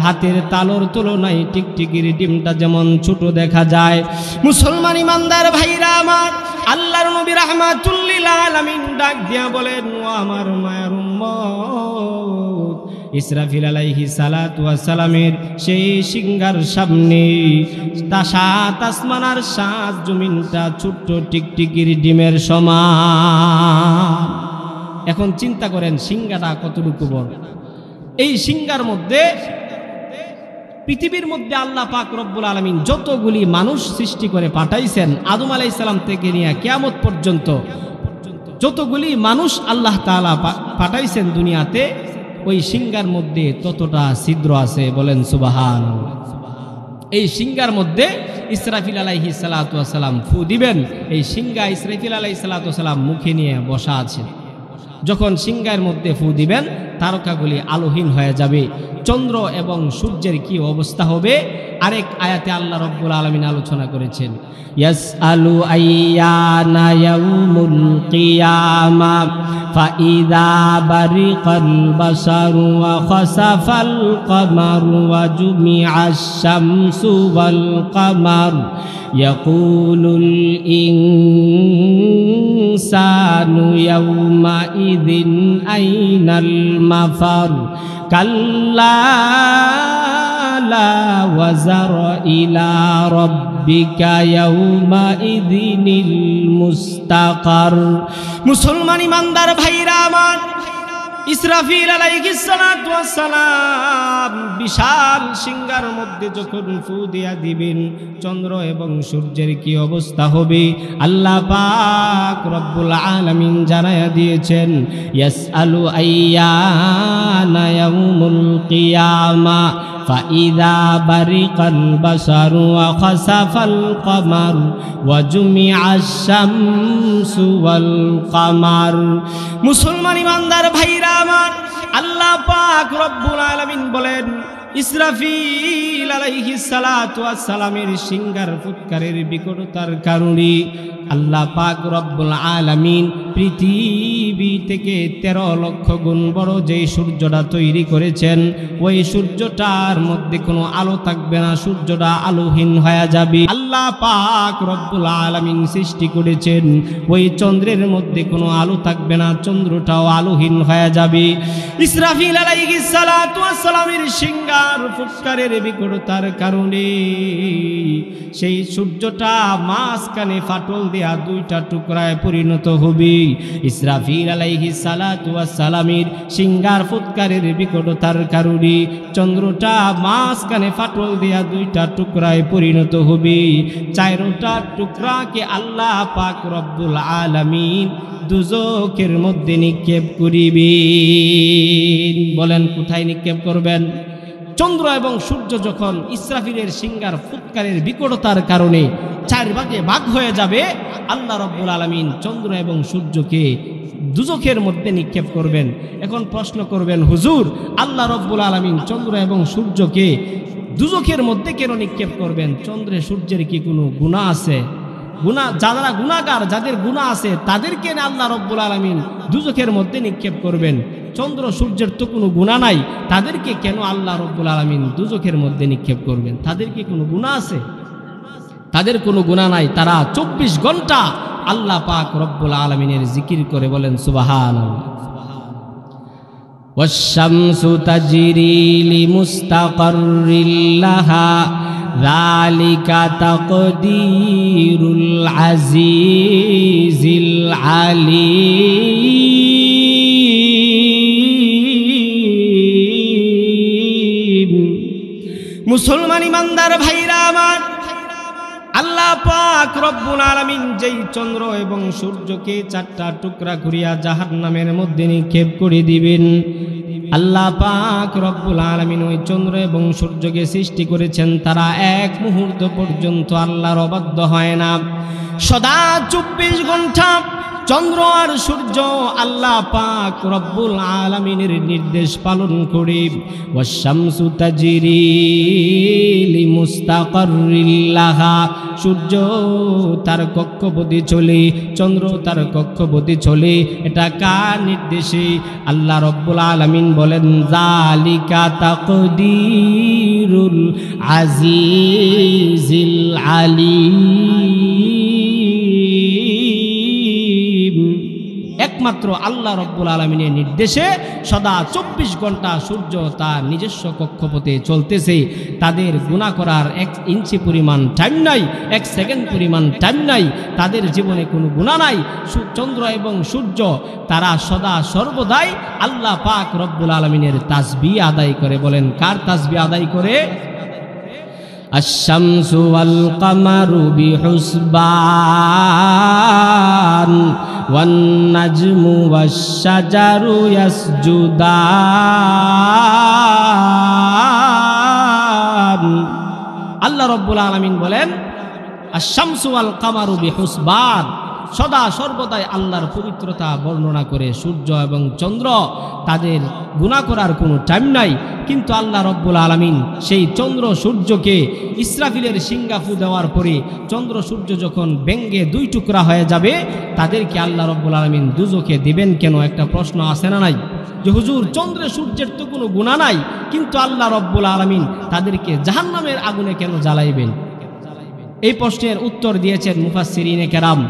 হাতের তালুর তুলনায় টিকটিকির ডিমটা যেমন ছোট দেখা যায়। মুসলমান ইমানদার ভাইরা আমার, আল্লাহর নবী রাহমাতুল্লিল আলামিন ডাক দিয়া বলেন, ও আমার মায়ার উম্মত, ইসরাফিল আলাইহিস সালাতু ওয়াস সালামের সেই সিংহার সামনে 7 আসমান আর 7 জমিনটা ছোট্ট টিকটিকির ডিমের সমান। এখন চিন্তা করেন সিংহাটা কতটুকু বড়। এই সিংহার মধ্যে, পৃথিবীর মধ্যে আল্লাহ পাক রব্বুল আলামিন যতগুলি মানুষ সৃষ্টি করে পাঠাইছেন, আদম আলাইহিস সালাম থেকে নিয়ে কিয়ামত পর্যন্ত যতগুলি মানুষ আল্লাহ তাআলা পাঠাইছেন দুনিয়াতে, ওই সিংহার মধ্যে ততটা ছিদ্র আছে, বলেন সুবহানাল্লাহ। এই সিংহার মধ্যে ইসরাফিল আলাইহিস সালাতু ওয়াস সালাম ফু দিবেন। এই সিংহা ইসরাফিল আলাইহিস সালাতু ওয়াস সালাম মুখে নিয়ে বসা আছেন। যখন সিংহার মধ্যে ফু দিবেন তারকাগুলি আলোহীন হয়ে যাবে। চন্দ্র এবং সূর্যের কি অবস্থা হবে আরেক আয়াতে আল্লাহ রাব্বুল আলামিন আলোচনা করেছেন, ইয়াসআলু আইয়ানা ইয়াউমুল কিয়ামা ফাইযা বারিকাল বাসারু ওয়া খাসাফাল কমারু ওয়া জুমিআশ শামসু ওয়াল কমার ইয়াকুলুল ইনসানু ইয়াউমা ইযিন আইনাল মাফার কাল্লা লা ওয়াজার ইলা রাব্বিকা ইয়াউমা ইযিনিল মুস্তাকার। মুসলমান ইমানদার ভাইরা আমার, ইসরাফিল আলাইহিস সালাতু ওয়াস সালাম বিশাল সিংহার মধ্যে যখন ফু দিয়া দিবেন, চন্দ্র এবং সূর্যের কি অবস্থা হবে আল্লাহ পাক রব্বুল আলামিন জানায়া দিয়েছেন, ইয়াসআলু আইয়ানা ইয়াউমুল কিয়ামা ফাইযা বারিকাল বাসারু ওয়া খাসাফাল কমার ওয়া জুমিআশ শামসু ওয়াল কমার। মুসলমান ইমানদার ভাইরা আমার, আল্লাহ পাক রব্বুল আলামিন বলেন, ইসরাফিল আলাইহিস সালাতু ওয়াস সালামের সিংহার ফুৎকারের বিকটতার কারণে আল্লাহ পাক রব্বুল আলামিন পৃথিবী থেকে 13 লক্ষ গুণ বড় যেই সূর্যটা তৈরি করেছেন, ওই সূর্যটার মধ্যে কোনো আলো থাকবে না, সূর্যটা আলোহীন হয়ে যাবে। আল্লাহ পাক রব্বুল আলামিন সৃষ্টি করেছেন ওই চন্দ্রের মধ্যে কোনো আলো থাকবে না, চন্দ্রটাও আলোহীন হয়ে যাবে। ইসরাফিল আলাইহিস সালাতু ওয়াস সালামের সিংহার ফুৎকারের বিকটতার কারণে সেই সূর্যটা মাঝখানে ফাটল দেয়া 2টা টুকরায় পরিণত হবে। ইসরাফিল আলাইহিস সালাতু ওয়াস সালামের সিংহার ফুৎকারের বিকটতার কারণে চন্দ্রটা মাঝখানে ফাটল দেয়া 2টা টুকরায় পরিণত হবে। 4টা টুকরাকে আল্লাহ পাক রব্বুল আলামিন দুজকের মধ্যে নিক্ষেপ করিবেন। বলেন কোথায় নিক্ষেপ করবেন? চন্দ্র এবং সূর্য যখন ইসরাফিলের সিংহার ফুৎকারের বিকটতার কারণে 4 ভাগে ভাগ হয়ে যাবে, আল্লাহ রাব্বুল আলামিন চন্দ্র এবং সূর্যকে দুজকের মধ্যে নিক্ষেপ করবেন। এখন প্রশ্ন করবেন, হুজুর আল্লাহ রাব্বুল আলামিন চন্দ্র এবং সূর্যকে দুজকের মধ্যে কেন নিক্ষেপ করবেন? চন্দ্রে সূর্যের কি কোনো গুনাহ আছে? যারা গুনাহগার, যাদের গুনাহ আছে তাদেরকে আল্লাহ রাব্বুল আলামিন দুজকের মধ্যে নিক্ষেপ করবেন। চন্দ্র সূর্যের তো কোনো গুনাহ নাই, তাদেরকে কেন আল্লাহ রাব্বুল আলামিন দুজকের মধ্যে নিক্ষেপ করবেন? তাদের কি কোনো গুনাহ আছে? তাদের কোনো গুনাহ নাই। তারা 24 ঘন্টা আল্লাহ পাক রব্বুল আলামিনের জিকির করে, বলেন সুবহানাল্লাহ। ওয়াশ-শামসু তাজরি লিমুস্তাকাররিল লাহা যালিকা তাকদীরুল আজিজিল আলীম। মুসলমান ইমানদার ভাইরা আমার, আল্লাহ পাক রব্বুল আলামিন যেই চন্দ্র এবং সূর্যকে 4টা টুকরা করিয়া জাহান্নামের মধ্যে নিক্ষেপ করে দিবেন, আল্লাহ পাক রব্বুল আলামিন ওই চন্দ্র এবং সূর্যকে সৃষ্টি করেছেন, তারা এক মুহূর্ত পর্যন্ত আল্লাহর অবাধ্য হয় না। সদা 24 ঘন্টা চন্দ্র আর সূর্য আল্লাহ পাক রব্বুল আলামিনের নির্দেশ পালন করে। ওয়াশ-শামসু তাজরি লিমুস্তাকাররিল লাহা, সূর্য তার কক্ষপথে চলে, চন্দ্র তার কক্ষপথে চলে। এটা কার নির্দেশে? আল্লাহ রব্বুল আলামিন বলেন, যালিকা তাকদীরুল আজিজিল আলীম। একমাত্র আল্লাহ রব্বুল আলামিনের নির্দেশে সদা 24 ঘন্টা সূর্য তার নিজস্ব কক্ষপথে চলতেছে। তাদের গুনাহ করার 1 ইঞ্চি পরিমাণ টাইম নাই, 1 সেকেন্ড পরিমাণ টাইম নাই, তাদের জীবনে কোনো গুনাহ নাই। চন্দ্র এবং সূর্য তারা সদা সর্বদাই আল্লাহ পাক রব্বুল আলামিনের তাসবিহ আদায় করে। বলেন কার তাসবিহ আদায় করে? আশ-শামসু ওয়াল কামারু বিহুসবান ওয়ান নাজমু ওয়াশ-শাজারু ইয়াসজুদান। আল্লাহ রাব্বুল আলামিন বলেন আশ-শামসু ওয়াল কামারু বিহুসবান, সদা সর্বদাই আল্লাহর পবিত্রতা বর্ণনা করে সূর্য এবং চন্দ্র, তাদের গুনাহ করার কোনো টাইম নাই। কিন্তু আল্লাহ রব্বুল আলামিন সেই চন্দ্র সূর্যকে ইসরাফিলের সিংগাফু দেওয়ার পরে চন্দ্র সূর্য যখন ভেঙ্গে দুই টুকরা হয়ে যাবে, তাদেরকে আল্লাহ রব্বুল আলামিন দুজকে দিবেন কেন? একটা প্রশ্ন আছে না নাই যে হুজুর চন্দ্র সূর্যের তো কোনো গুনাহ নাই, কিন্তু আল্লাহ রব্বুল আলামিন তাদেরকে জাহান্নামের আগুনে কেন জ্বালাইবেন? এই প্রশ্নের উত্তর দিয়েছেন মুফাসসিরিনে কেরাম।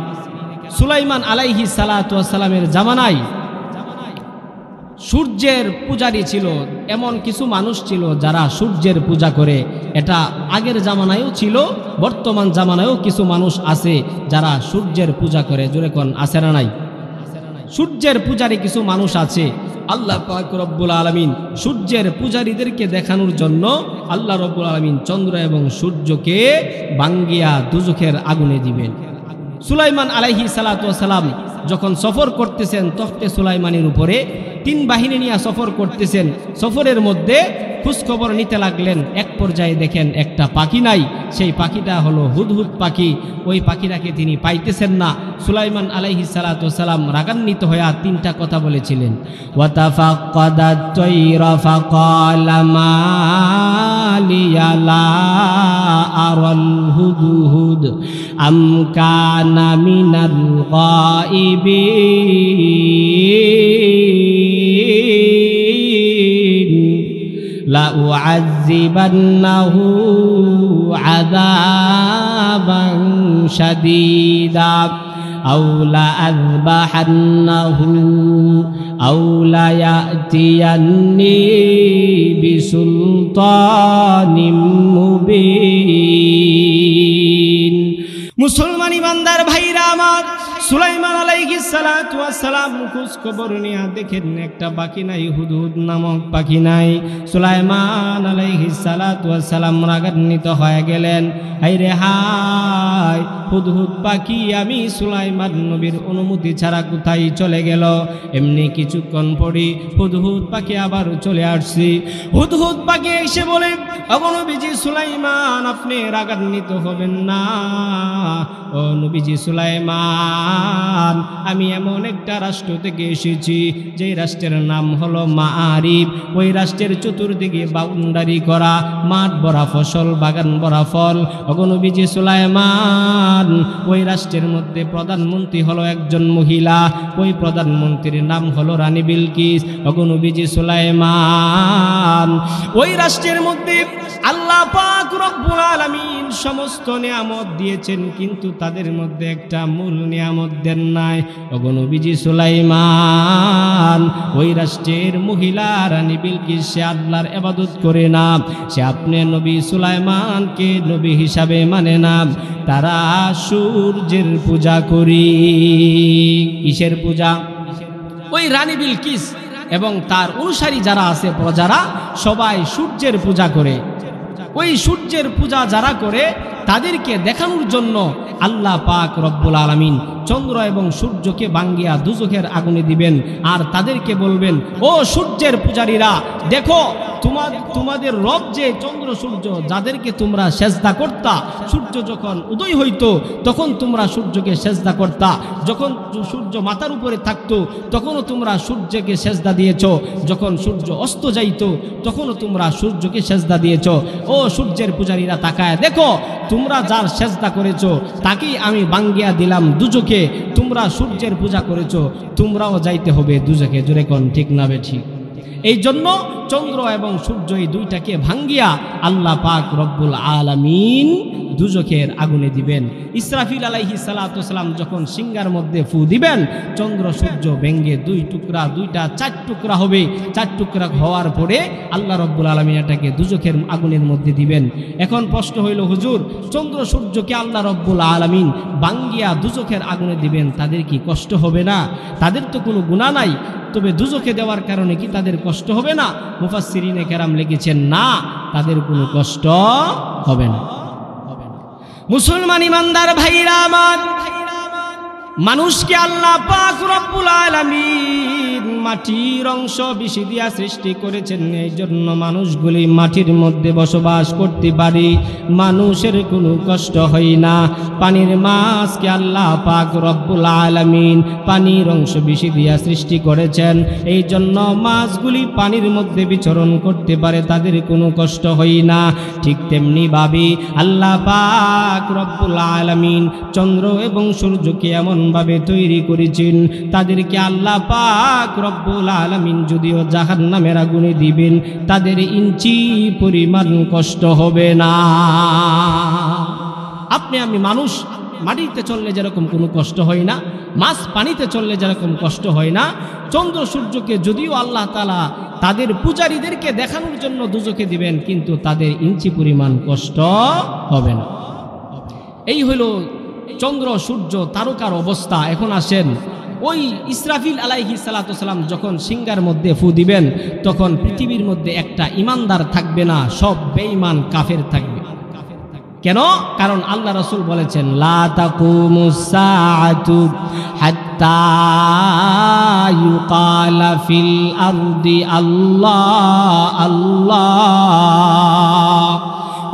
সুলাইমান আলাইহিস সালাতু ওয়াস সালামের জামানায় সূর্যের পূজারী ছিল, এমন কিছু মানুষ ছিল যারা সূর্যের পূজা করে। এটা আগের জামানায়ও ছিল, বর্তমান জামানায়ও কিছু মানুষ আছে যারা সূর্যের পূজা করে। জোরে কোন আছে না নাই? সূর্যের পূজারী কিছু মানুষ আছে। আল্লাহ পাক রব্বুল আলামিন সূর্যের পূজারীদেরকে দেখানোর জন্য আল্লাহ রব্বুল আলামিন চন্দ্র এবং সূর্যকে ভাঙ্গিয়া দুজখের আগুনে দিবেন। সুলাইমান আলাইহিস সালাতু ওয়াস সালাম যখন সফর করতেছেন তখতে সুলাইমানের উপরে 3 বাহিনী নিয়ে সফর করতেছেন, সফরের মধ্যে খোঁজখবর নিতে লাগলেন। এক পর্যায়ে দেখেন একটা পাখি নাই, সেই পাখিটা হলো হুদহুদ পাখি। ওই পাখিটাকে তিনি পাইতেছেন না। সুলাইমান আলাইহিস সালাতু ওয়াস সালাম রাগান্বিত হয়ে 3টা কথা বলেছিলেন, ওয়াতাফাক্কাদাত তায়রা ফাকালা মা লিয়া লা আরাল হুদহুদ আম কানা মিনাল গায়িবিন লাউআযিবান্নাহু আযাবান শাদীদা আও লাআযবাহান্নাহু আও লায়াতিয়ান্নি বিসুলতানিম মুবিন। মুসলমান ইমানদার ভাইরা আমার, সুলাইমান আলাইহিস সালাতু ওয়াস সালাম খোঁজ খবর নিয়ে দেখেন একটা পাখি নাই, হুদহুদ নামক পাখি নাই। সুলাইমান আলাইহিস সালাতু ওয়াস সালাম রাগান্বিত হয়ে গেলেন, হায়রে হায়, হুদহুদ পাখি আমি সুলাইমান নবীর অনুমতি ছাড়া কোথায় চলে গেল? এমনি কিছুক্ষণ পরে হুদহুদ পাখি আবার চলে আসছে। হুদহুদ পাখি এসে বলে, ওগো নবীজি সুলাইমান, আপনি রাগান্বিত হবেন না। ও নবীজি সুলাইমান, আমি এমন একটা রাষ্ট্র থেকে এসেছি যে রাষ্ট্রের নাম হলো মাআরিব। ওই রাষ্ট্রের চতুর্দিকে বাউন্ডারি করা, মাঠ ভরা ফসল, বাগান ভরা ফল। ওগো নবীজি সুলাইমান, ওই রাষ্ট্রের মধ্যে প্রধানমন্ত্রী হলো একজন মহিলা, ওই প্রধানমন্ত্রীর নাম হলো রানী বিলকিস। ওগো নবীজি সুলাইমান, ওই রাষ্ট্রের মধ্যে আল্লাহ পাক রব্বুল আলামিন সমস্ত নিয়ামত দিয়েছেন, কিন্তু তাদের মধ্যে একটা মূল নিয়ামত দেন নাই। ওগো নবীজি সুলাইমান, ওই রাষ্ট্রের মহিলা রানী বিলকিস সে আল্লাহর ইবাদত করে না, সে আপনি নবী সুলাইমানকে নবী হিসাবে মানে না। তারা সূর্যের পূজা করি। কিসের পূজা? ওই রানী বিলকিস এবং তার অনুসারী যারা আছে প্রজারা সবাই সূর্যের পূজা করে। ওই সূর্যের পূজা যারা করে তাদেরকে দেখানোর জন্য আল্লাহ পাক রব্বুল আলামিন চন্দ্র এবং সূর্যকে ভাঙ্গিয়া দুজখের আগুনে দিবেন। আর তাদেরকে বলবেন, ও সূর্যের পূজারীরা, দেখো তোমাদের রব যে চন্দ্র সূর্য, যাদেরকে তোমরা সেজদা করতা, সূর্য যখন উদয় হইতো তখন তোমরা সূর্যকে সেজদা করতা, যখন সূর্য মাথার উপরে থাকতো তখনও তোমরা সূর্যকে সেজদা দিয়েছ, যখন সূর্য অস্ত যাইতো তখনও তোমরা সূর্যকে সেজদা দিয়েছ। ও সূর্যের পূজারীরা, তাকায় দেখো, তোমরা যার সেজদা করেছ তাকেই আমি ভাঙ্গিয়া দিলাম দুজকে। তোমরা সূর্যের পূজা করেছ, তোমরাও যাইতে হবে দুজকে। জোরে কোন ঠিক না বেঠিক? এই জন্য চন্দ্র এবং সূর্য এই দুইটাকে ভাঙ্গিয়া আল্লাহ পাক রব্বুল আলামিন দুজখের আগুনে দিবেন। ইসরাফিল আলাইহিস সালাতু ওয়াস সালাম যখন সিংহার মধ্যে ফু দিবেন, চন্দ্র সূর্য ভেঙ্গে দুই টুকরা, দুইটা 4 টুকরা হবে। 4 টুকরা হওয়ার পরে আল্লাহ রব্বুল আলামিন এটাকে দুজখের আগুনের মধ্যে দিবেন। এখন প্রশ্ন হইল, হুজুর, চন্দ্র সূর্যকে আল্লাহ রব্বুল আলামিন ভাঙ্গিয়া দুজখের আগুনে দিবেন, তাদের কি কষ্ট হবে না? তাদের তো কোনো গুনাহ নাই, তবে দুজখে দেওয়ার কারণে কি তাদের কষ্ট হবে না? মুফাসসিরিনে কেরাম লিখেছেন, না, তাদের কোনো কষ্ট হবে না। মুসলমান ইমানদার ভাইরা আমার, মানুষকে আল্লাহ পাক রব্বুল আলামিন মাটির অংশ বেশি দিয়া সৃষ্টি করেছেন, এই জন্য মানুষগুলি মাটির মধ্যে বসবাস করতে পারে, মানুষের কোনো কষ্ট হয় না। পানির মাছকে আল্লাহ পাক রব্বুল আলামিন পানির অংশ বেশি দিয়া সৃষ্টি করেছেন, এই জন্য মাছগুলি পানির মধ্যে বিচরণ করতে পারে, তাদের কোনো কষ্ট হয় না। ঠিক তেমনি ভাবে আল্লাহ পাক রব্বুল আলামিন চন্দ্র এবং সূর্যকে এমন ভাবে তৈরি করেছেন, তাদেরকে আল্লাহ পাক রব্বুল আলামিন যদিও জাহান্নামের আগুনে দিবেন, তাদের ইঞ্চি পরিমাণ কষ্ট হবে না। আপনি আমি মানুষ মাটিতে চললে যেরকম কোনো কষ্ট হয় না, মাছ পানিতে চললে যেরকম কষ্ট হয় না, চন্দ্র সূর্যকে যদিও আল্লাহ তাআলা তাদের পূজারীদেরকে দেখানোর জন্য দুজকে দিবেন, কিন্তু তাদের ইঞ্চি পরিমাণ কষ্ট হবে না। এই হলো চন্দ্র সূর্য তারকার অবস্থা। এখন আসেন, ওই ইসরাফিল আলাইহিস সালাতু সালাম যখন সিংহার মধ্যে ফু দিবেন, তখন পৃথিবীর মধ্যে একটা ইমানদার থাকবে না, সব বেঈমান কাফের থাকবে। কেন? কারণ আল্লাহ রাসূল বলেছেন, লা তাকুমুস সাআতু হাত্তা ইউকালা ফিল আরদি আল্লাহ আল্লাহ।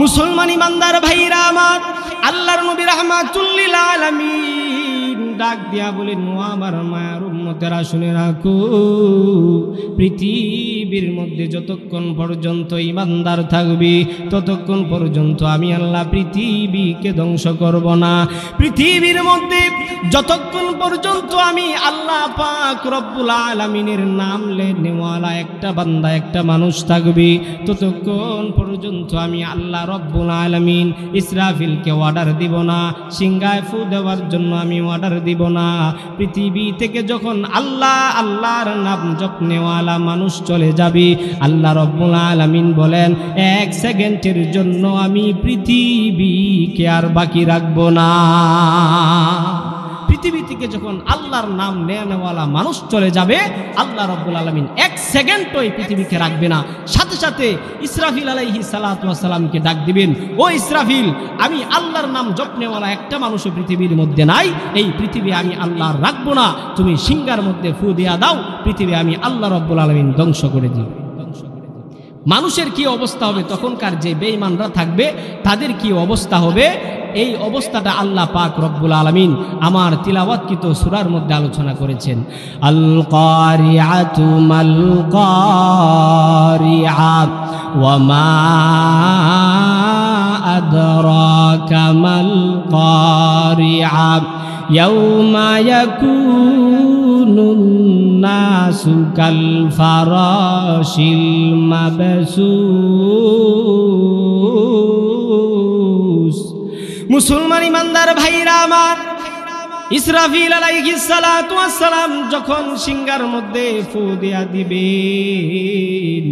মুসলমান ইমানদার ভাইরা আমার, আল্লাহর নবী রাহমাতুল লিল আলামিন ডাক দিয়া বলেন, ও আমার মায়ের উম্মতেরা শুনে রাখো, পৃথিবীর মধ্যে যতক্ষণ পর্যন্ত ইমানদার থাকবে, ততক্ষণ পর্যন্ত আমি আল্লাহ পৃথিবীকে ধ্বংস করব না। পৃথিবীর মধ্যে যতক্ষণ পর্যন্ত আমি আল্লাহ পাক রব্বুল আলামিনের নাম নেওয়ালা একটা বান্দা, একটা মানুষ থাকবে, ততক্ষণ পর্যন্ত আমি আল্লাহ রব্বুল আলামিন ইসরাফিলকে অর্ডার দিব না, সিংহায় ফু দেওয়ার জন্য আমি অর্ডার দিব না। পৃথিবী থেকে যখন আল্লাহ আল্লাহর নাম জপনেওয়ালা মানুষ চলে যাবে, আল্লাহ রব্বুল আলামিন বলেন, এক সেকেন্ডের জন্য আমি পৃথিবীকে আর বাকি রাখবো না। পৃথিবী থেকে যখন আল্লাহর নাম নেওয়ালা মানুষ চলে যাবে, আল্লাহ রব্বুল আলামিন এক সেকেন্ডও এই পৃথিবীকে রাখবে না। সাথে সাথে ইসরাফিল আলাইহিস সালাতু ওয়াস সালামকে ডাক দিবেন, ও ইসরাফিল, আমি আল্লাহর নাম জপনেওয়ালা একটা মানুষও পৃথিবীর মধ্যে নাই, এই পৃথিবী আমি আল্লাহ রাখবো না, তুমি সিংহার মধ্যে ফু দিয়া দাও, পৃথিবী আমি আল্লাহ রব্বুল আলামিন ধ্বংস করে দিই। মানুষের কি অবস্থা হবে? তখনকার যে বেঈমানরা থাকবে তাদের কি অবস্থা হবে? এই অবস্থাটা আল্লাহ পাক রব্বুল আলামিন আমার তিলাওয়াতকৃত সূরার মধ্যে আলোচনা করেছেন। আল কারিআতু মাল কারিআ ওয়া মা আদরাকা মাল কারিআ ইয়াউমা ইয়াকুনুন নাসু কাল ফারাশিল মাবসুস। মুসলমান ইমানদার ভাইরা আমার, ইসরাফিল আলাইহিস সালাতু ওয়াস সালাম যখন সিংহার মধ্যে ফু দিয়া দিবেন,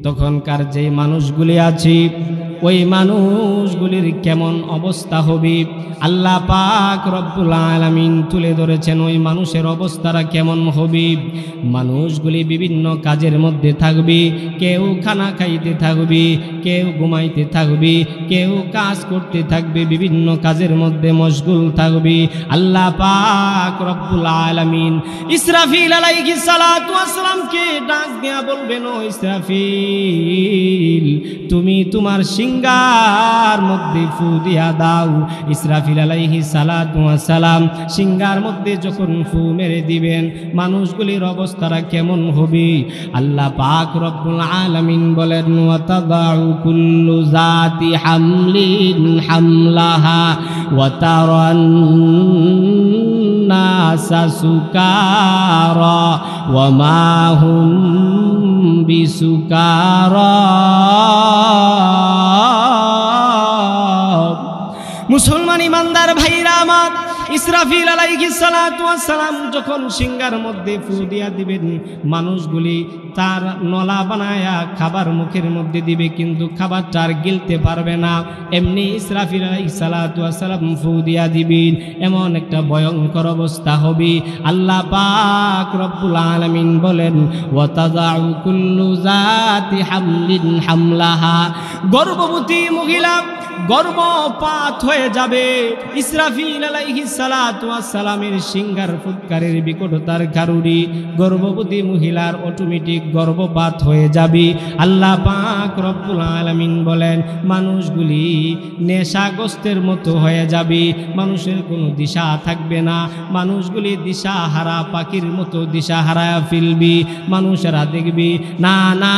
তখনকার যে মানুষগুলি আছে, ওই মানুষগুলির কেমন অবস্থা হবে আল্লাহ পাক রব্বুল আলামিন তুলে ধরেছেন। ওই মানুষের অবস্থাটা কেমন হবে? মানুষগুলি বিভিন্ন কাজের মধ্যে থাকবে, কেউ খানা খাইতে থাকবে, কেউ ঘুমাইতে থাকবে, কেউ কাজ করতে থাকবে, বিভিন্ন কাজের মধ্যে মশগুল থাকবে। আল্লাহ পাক রব্বুল আলামিন ইসরাফিল আলাইহিস সালাতু ওয়াস সালামকে ডাক দিয়া বলবেন, ও ইসরাফিল, তুমি তোমার সিংহার মধ্যে ফু দিয়া দাও। ইসরাফিল আলাইহিস সালাতু ওয়াস সালাম সিংহার মধ্যে যখন ফু মেরে দিবেন, মানুষগুলির অবস্থাটা কেমন হবে? আল্লাহ পাক রব্বুল আলামিন বলেন, ওয়া তাদাউ কুল্লু যাতি হামলিন হামলাহা ওয়া তারান নাসা সুকারা ওয়া মা হুম বিসুকারা। মুসলমান ইমানদার ভাইরা আমার, ইসরাফিল আলাইহিস সালাতু ওয়াস সালাম যখন সিংহার মধ্যে ফু দিয়া দিবেন, মানুষগুলি তার নলা বানায়া খাবার মুখের মধ্যে দিবে, কিন্তু খাবারটা আর গিলতে পারবে না। এমনি ইসরাফিল আলাইহিস সালাতু ওয়াস সালাম ফু দিয়া দিবেন, এমন একটা ভয়ঙ্কর অবস্থা হবে। আল্লাহ পাক রব্বুল আলামিন বলেন, ওয়া তাযাউ কুল্লু যাতি হামলিন হামলাহা, গর্ভবতী মহিলা গর্ভপাত হয়ে যাবে। ইসরাফিল আলাইহিস সালাতু ওয়াস সালামের সিংহার ফুৎকারের বিকটতার কারণে গর্ভবতী মহিলার অটোমেটিক গর্ভপাত হয়ে যাবে। আল্লাহ পাক রব্বুল আলামিন বলেন, মানুষগুলি নেশাগ্রস্তের মতো হয়ে যাবে, মানুষের কোনো দিশা থাকবে না, মানুষগুলি দিশাহারা পাখির মতো দিশা হারায়া ফেলবি। মানুষেরা দেখবি না না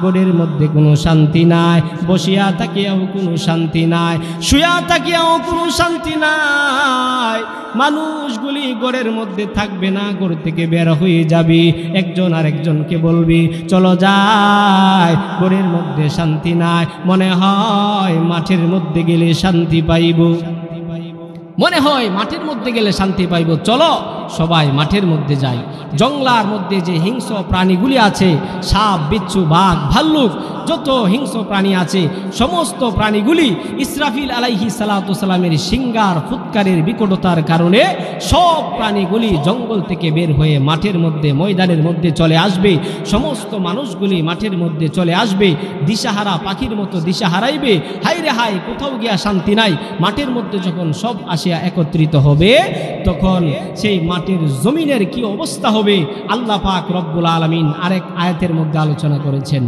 গোড়ের মধ্যে কোনো শান্তি নাই, বসিয়া থাকিয়াও কোনো শান্তি নাই, শুয়া থাকিয়াও কোনো শান্তি নাই। মানুষগুলি ঘরের মধ্যে থাকবে না, ঘর থেকে বের হয়ে যাবি, একজন আরেকজনকে বলবি চলো যাই, ঘরের মধ্যে শান্তি নাই, মনে হয় মাঠের মধ্যে গেলে শান্তি পাইব, মনে হয় মাঠের মধ্যে গেলে শান্তি পাইব, চলো সবাই মাঠের মধ্যে যাই। জঙ্গলার মধ্যে যে হিংস্র প্রাণীগুলি আছে, সাপ, বিচ্ছু, বাঘ, ভাল্লুক, যত হিংস্র প্রাণী আছে সমস্ত প্রাণীগুলি ইসরাফিল আলাইহিস সালাতু ওয়াস সালামের সিংহার ফুৎকারের বিকটতার কারণে সব প্রাণীগুলি জঙ্গল থেকে বের হয়ে মাঠের মধ্যে, ময়দানের মধ্যে চলে আসবে। সমস্ত মানুষগুলি মাঠের মধ্যে চলে আসবে, দিশাহারা পাখির মতো দিশা হারাইবে। হাই রে হাই, কোথাও গিয়া শান্তি নাই। মাঠের মধ্যে যখন সব আসিয়া একত্রিত হবে, তখন সেই মাটির জমিনের কি অবস্থা হবে আল্লাহ পাক রব্বুল আলামিন আরেক আয়াতের মধ্যে আলোচনা করেছেন।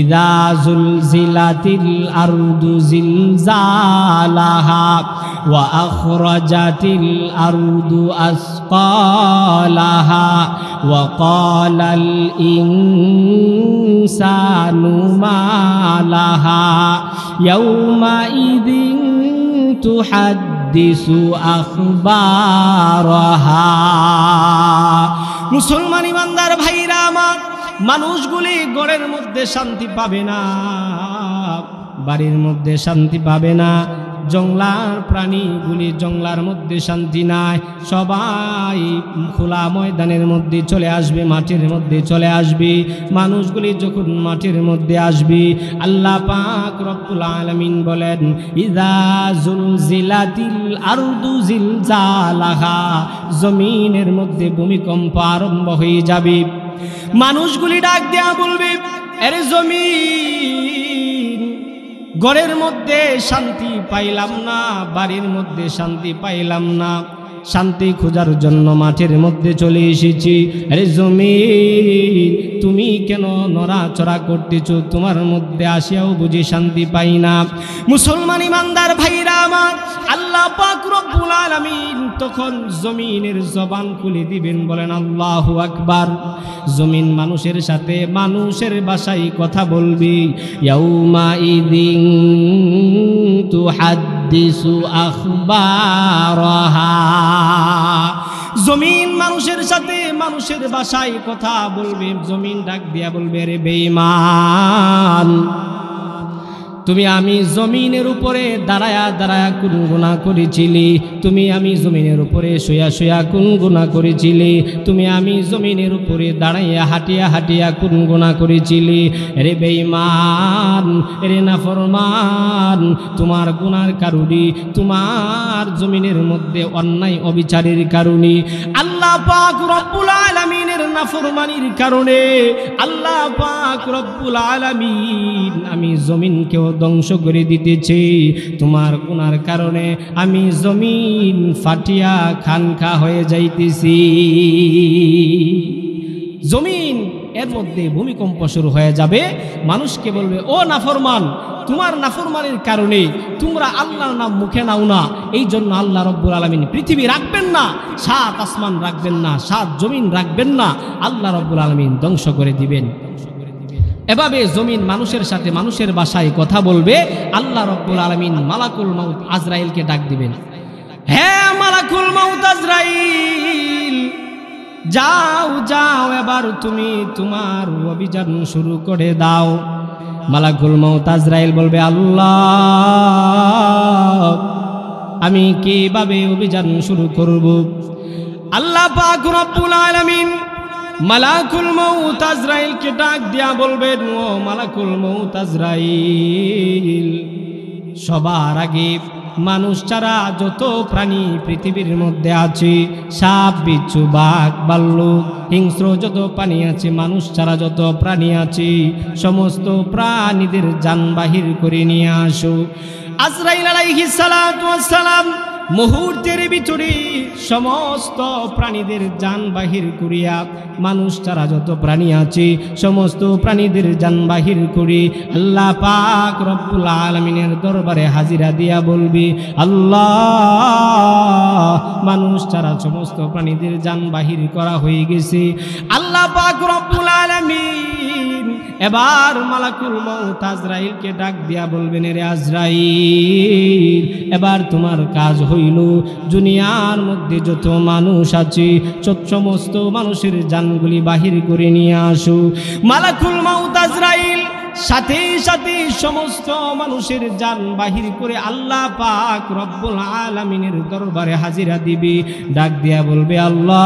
ইযা যুলজিলাতিল আরদু জিলজালাহা ওয়া আখরাজাতিল আরদু আসকালাহা ওয়া ক্বালাল ইনসানু মা লাহা ইয়াউমা ইযিন তুহাদ্দিসু আখবারাহা। মুসলমান ইমানদার ভাইরা আমার, মানুষগুলি ঘরের মধ্যে শান্তি পাবে না, বাড়ির মধ্যে শান্তি পাবে না, জঙ্গলার প্রাণীগুলি জঙ্গলার মধ্যে শান্তি নাই, সবাই খোলা ময়দানের মধ্যে চলে আসবে, মাঠের মধ্যে চলে আসবে। মানুষগুলি যখন মাঠের মধ্যে আসবে, আল্লাহ পাক রব্বুল আলামিন বলেন, ইযা যুলজিলাতিল আরদু জিলজালাহা, জমিনের মধ্যে ভূমিকম্প আরম্ভ হয়ে যাবে। মানুষগুলি ডাক দেয়া বলবে, আরে জমিন, ঘরের মধ্যে শান্তি পাইলাম না, বাড়ির মধ্যে শান্তি পাইলাম না, শান্তি খোঁজার জন্য মাঠের মধ্যে চলে এসেছি। আরে জমিন, তুমি কেন নড়াচড়া করতেছ? তোমার মধ্যে আসিয়াও বুঝি শান্তি পাই না। মুসলমান ইমানদার ভাইরা আমার, আল্লাহ পাক রব্বুল আলামিন তখন জমিনের জবান খুলে দিবেন, বলেন আল্লাহু আকবার। জমিন মানুষের সাথে মানুষের ভাষায় কথা বলবি। ইয়াউমা ইযিন তুহাদ্দিসু আখবারাহা, জমিন মানুষের সাথে মানুষের ভাষায় কথা বলবে। জমিন ডাক দিয়া বলবে, রে বেঈমান, তুমি আমি জমিনের উপরে দাঁড়ায়া দাঁড়ায়া কোন গুনাহ করেছিলি? তুমি আমি জমিনের উপরে শুয়া শুয়া কোন গুনাহ করেছিলি? তুমি আমি জমিনের উপরে দাঁড়াইয়া হাঁটিয়া হাঁটিয়া কোন গুনাহ করেছিলি? রে বেঈমান, রে নাফরমান, তোমার গুনার কারণে, তোমার জমিনের মধ্যে অন্যায় অবিচারের কারণে, আল্লাহ পাক রব্বুল আলামিনের নাফরমানির কারণে আল্লাহ পাক রব্বুল আলামিন আমি জমিনকেও ধ্বংস করে দিতেছি। তোমার গুনার কারণে আমি জমিন ফাটিয়া খানখা হয়ে যাইতেছি। জমিন এর মধ্যে ভূমিকম্প শুরু হয়ে যাবে। মানুষকে বলবে, ও নাফরমান, তোমার নাফরমানের কারণে তোমরা আল্লাহর নাম মুখে নাও না, এই জন্য আল্লাহ রব্বুল আলামিন পৃথিবী রাখবেন না, সাত আসমান রাখবেন না, সাত জমিন রাখবেন না, আল্লাহ রব্বুল আলামিন ধ্বংস করে দিবেন। এভাবে জমিন মানুষের সাথে মানুষের ভাষায় কথা বলবে। আল্লাহ রব্বুল আলামিন মালাকুল মাউত আজরাইলকে ডাক দিবেন, হে মালাকুল মাউত আজরাইল, যাও যাও, এবার তুমি তোমার অভিযান শুরু করে দাও। মালাকুল মাউত আজরাইল বলবে, আল্লাহ আমি কিভাবে অভিযান শুরু করব? আল্লাহ পাক রব্বুল আলামিন মালাকুল মউত আজরাইলকে ডাক দিয়া বলবেন, ও মালাকুল মউত আজরাইল, সবার আগে মানুষ ছাড়া যত প্রাণী পৃথিবীর মধ্যে আছে, সাপ বিচ্ছু বাঘ ভাল্লুক হিংস্র যত প্রাণী আছে, মানুষ ছাড়া যত প্রাণী আছে, সমস্ত প্রাণীদের জান বাহির করে নিয়ে আসো। আজরাইল আলাইহিস সালাতু ওয়াস সালাম মুহূর্তের ভিতরে সমস্ত প্রাণীদের জান বাহির করিয়া, মানুষ ছাড়া যত প্রাণী আছে সমস্ত প্রাণীদের জান বাহির করে আল্লাহ পাক রব্বুল আলামিনের দরবারে হাজিরা দিয়া বলবি, আল্লাহ, মানুষ ছাড়া সমস্ত প্রাণীদের জান বাহির করা হয়ে গেছে। আল্লাহ পাক রব্বুল আলামিন এবার মালাকুল মউত আজরাইলকে ডাক দিয়া বলবেন, রে আজরাইল, এবার তোমার কাজ হইল দুনিয়ার মধ্যে যত মানুষ আছে সমস্ত মানুষের জানগুলি বাহির করে নিয়ে আসো। মালাকুল মউত আজরাইল সাথে সাথে সমস্ত মানুষের জান বাহির করে আল্লাহ পাক রব্বুল আলামিনের দরবারে হাজিরা দিবে। ডাক দিয়া বলবে, আল্লাহ,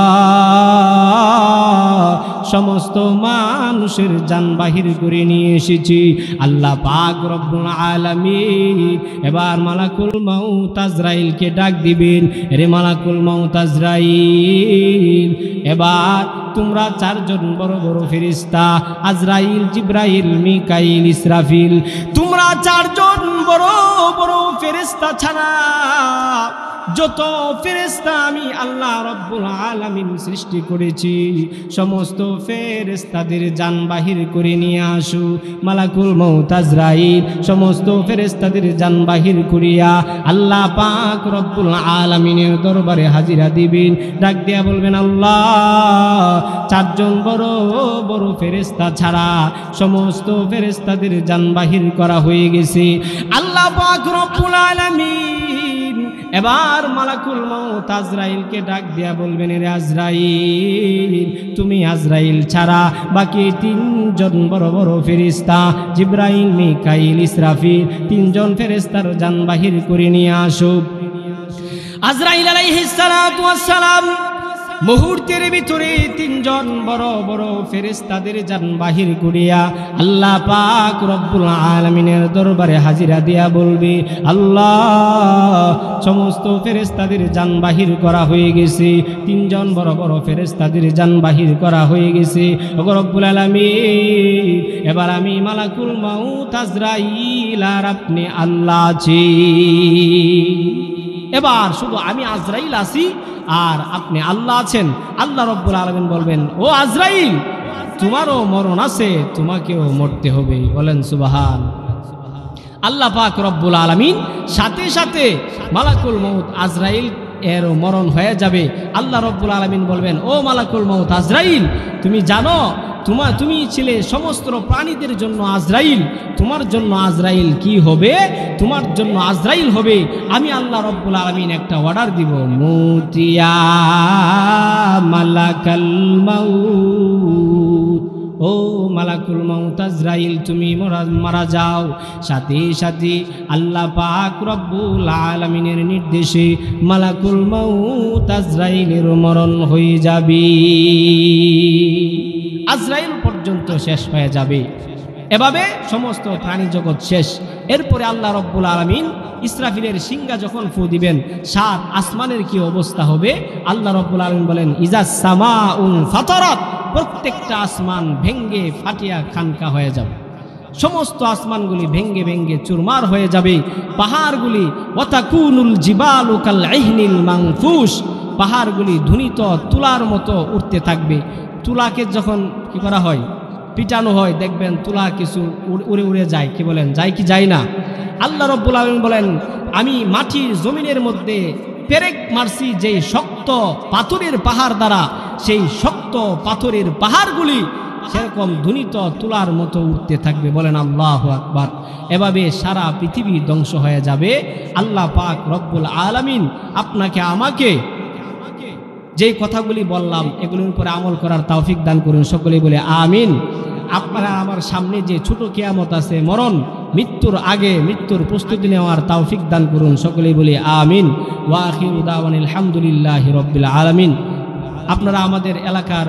সমস্ত মানুষের জান বাহির করে নিয়ে এসেছি। আল্লাহ পাক রব্বুল আলামিন এবার মালাকুল মউত আজরাইলকে ডাক দিবেন, রে মালাকুল মউত আজরাইল, এবার তোমরা চারজন বড় বড় ফেরেশতা আজরাইল, জিবরাইল, মিকাইল, ইসরাফিল, তোমরা চারজন বড় বড় ফেরেশতা ছাড়া যত ফেরেশতা আমি আল্লাহ রব্বুল আলামিন সৃষ্টি করেছি সমস্ত ফেরেশতাদের জান বাহির করে নিয়ে আসো। মালাকুল মউত আজরাইল সমস্ত ফেরেশতাদের জান বাহির করিয়া আল্লাহ পাক রব্বুল আলামিনের দরবারে হাজিরা দিবেন। ডাক দিয়া বলবেন, আল্লাহ, চারজন বড় বড় ফেরেশতা ছাড়া সমস্ত ফেরেশতাদের জান বাহির করা হয়ে গেছে। আল্লাহ পাক রব্বুল আলামিন এবার মালাকুল মউত আজরাইলকে ডাক দিয়া বলবেন, রে আজরাইল, তুমি আজরাইল ছাড়া বাকি তিনজন বড় বড় ফেরেশতা জিবরাইল, মিকাইল, ইসরাফিল, তিনজন ফেরেশতার জান বাহির করে নিয়ে আসো। আজরাইল আলাইহিস সালাতু ওয়াস সালাম মুহূর্তের ভিতরে তিনজন বড় বড় ফেরেশতাদের জান বাহির করিয়া আল্লাহ পাক রব্বুল আলামিনের দরবারে হাজিরা দিয়া বলবে, আল্লাহ, সমস্ত ফেরেশতাদের জান বাহির করা হয়ে গেছে, তিনজন বড় বড় ফেরেশতাদের জান বাহির করা হয়ে গেছে। ওগো রব্বুল আলামিন, এবার আমি মালাকুল মউত আজরাইল আর আপনি আল্লাহ আছি, এবার শুধু আমি আজরাইল আছি আর আপনি আল্লাহ আছেন। আল্লাহ রব্বুল আলামিন বলবেন, ও আজরাইল, তোমারও মরণ আছে, তোমাকেও মরতে হবে। বলেন সুবহান। আল্লাহ পাক রব্বুল আলামিন সাথে সাথে মালাকুল মউত আজরাইল এর মরণ হয়ে যাবে। আল্লাহ রব্বুল আলামিন বলবেন, ও মালাকুল মউত আজরাইল, তুমি জানো তুমি ছিলে সমস্ত প্রাণীদের জন্য আজরাইল, তোমার জন্য আজরাইল কি হবে? তোমার জন্য আজরাইল হবে আমি আল্লাহ রব্বুল আলামিন একটা অর্ডার দিব, মুতিয়া মালাকাল মাউত, ও মালাকুল মউত আজরাইল, তুমি মারা যাও। সাথে সাথে আল্লাহ পাক রব্বুল আলামিনের নির্দেশে মালাকুল মউত আজরাইলের মরণ হয়ে যাবে, আজরাইল পর্যন্ত শেষ হয়ে যাবে। এভাবে সমস্ত প্রাণী জগৎ শেষ। এরপরে আল্লাহ রব্বুল আলামিন ইসরাফিলের সিংহা যখন ফু দিবেন, সাত আসমানের কি অবস্থা হবে? আল্লাহ রব্বুল আলামিন বলেন, ইজা সামাউন ফাতারাত, প্রত্যেকটা আসমান ভেঙ্গে ফাটিয়া খানকা হয়ে যাবে, সমস্ত আসমানগুলি ভেঙ্গে ভেঙ্গে চুরমার হয়ে যাবে। পাহাড়গুলি ওয়াতাকুনুল জিবালু কাল ইহনিল মানফুস, পাহাড়গুলি ধুনিত তুলার মতো উঠতে থাকবে। তুলাকে যখন কি করা হয়, পিটানো হয়, দেখবেন তুলা কিছু উড়ে উড়ে যায়, কি বলেন, যায় কি যায় না? আল্লাহ রব্বুল আলামিন বলেন, আমি মাটির জমিনের মধ্যে পেরেক মারছি যেই শক্ত পাথরের পাহাড় দ্বারা, সেই শক্ত পাথরের পাহাড়গুলি সেরকম ধুনিত তুলার মতো উঠতে থাকবে। বলেন আল্লাহু আকবার। এভাবে সারা পৃথিবী ধ্বংস হয়ে যাবে। আল্লাহ পাক রব্বুল আলামিন আপনাকে আমাকে যেই কথাগুলি বললাম এগুলির উপরে আমল করার তৌফিক দান করুন, সকলেই বলে আমিন। আপনারা আমার সামনে যে ছোট কিয়ামত আছে, মরণ, মৃত্যুর আগে মৃত্যুর প্রস্তুতি নেওয়ার তৌফিক দান করুন, সকলেই বলে আমিন। ওয়া আখিরু দাওয়ানিল হামদুলিল্লাহি রাব্বিল আলামিন। আপনারা আমাদের এলাকার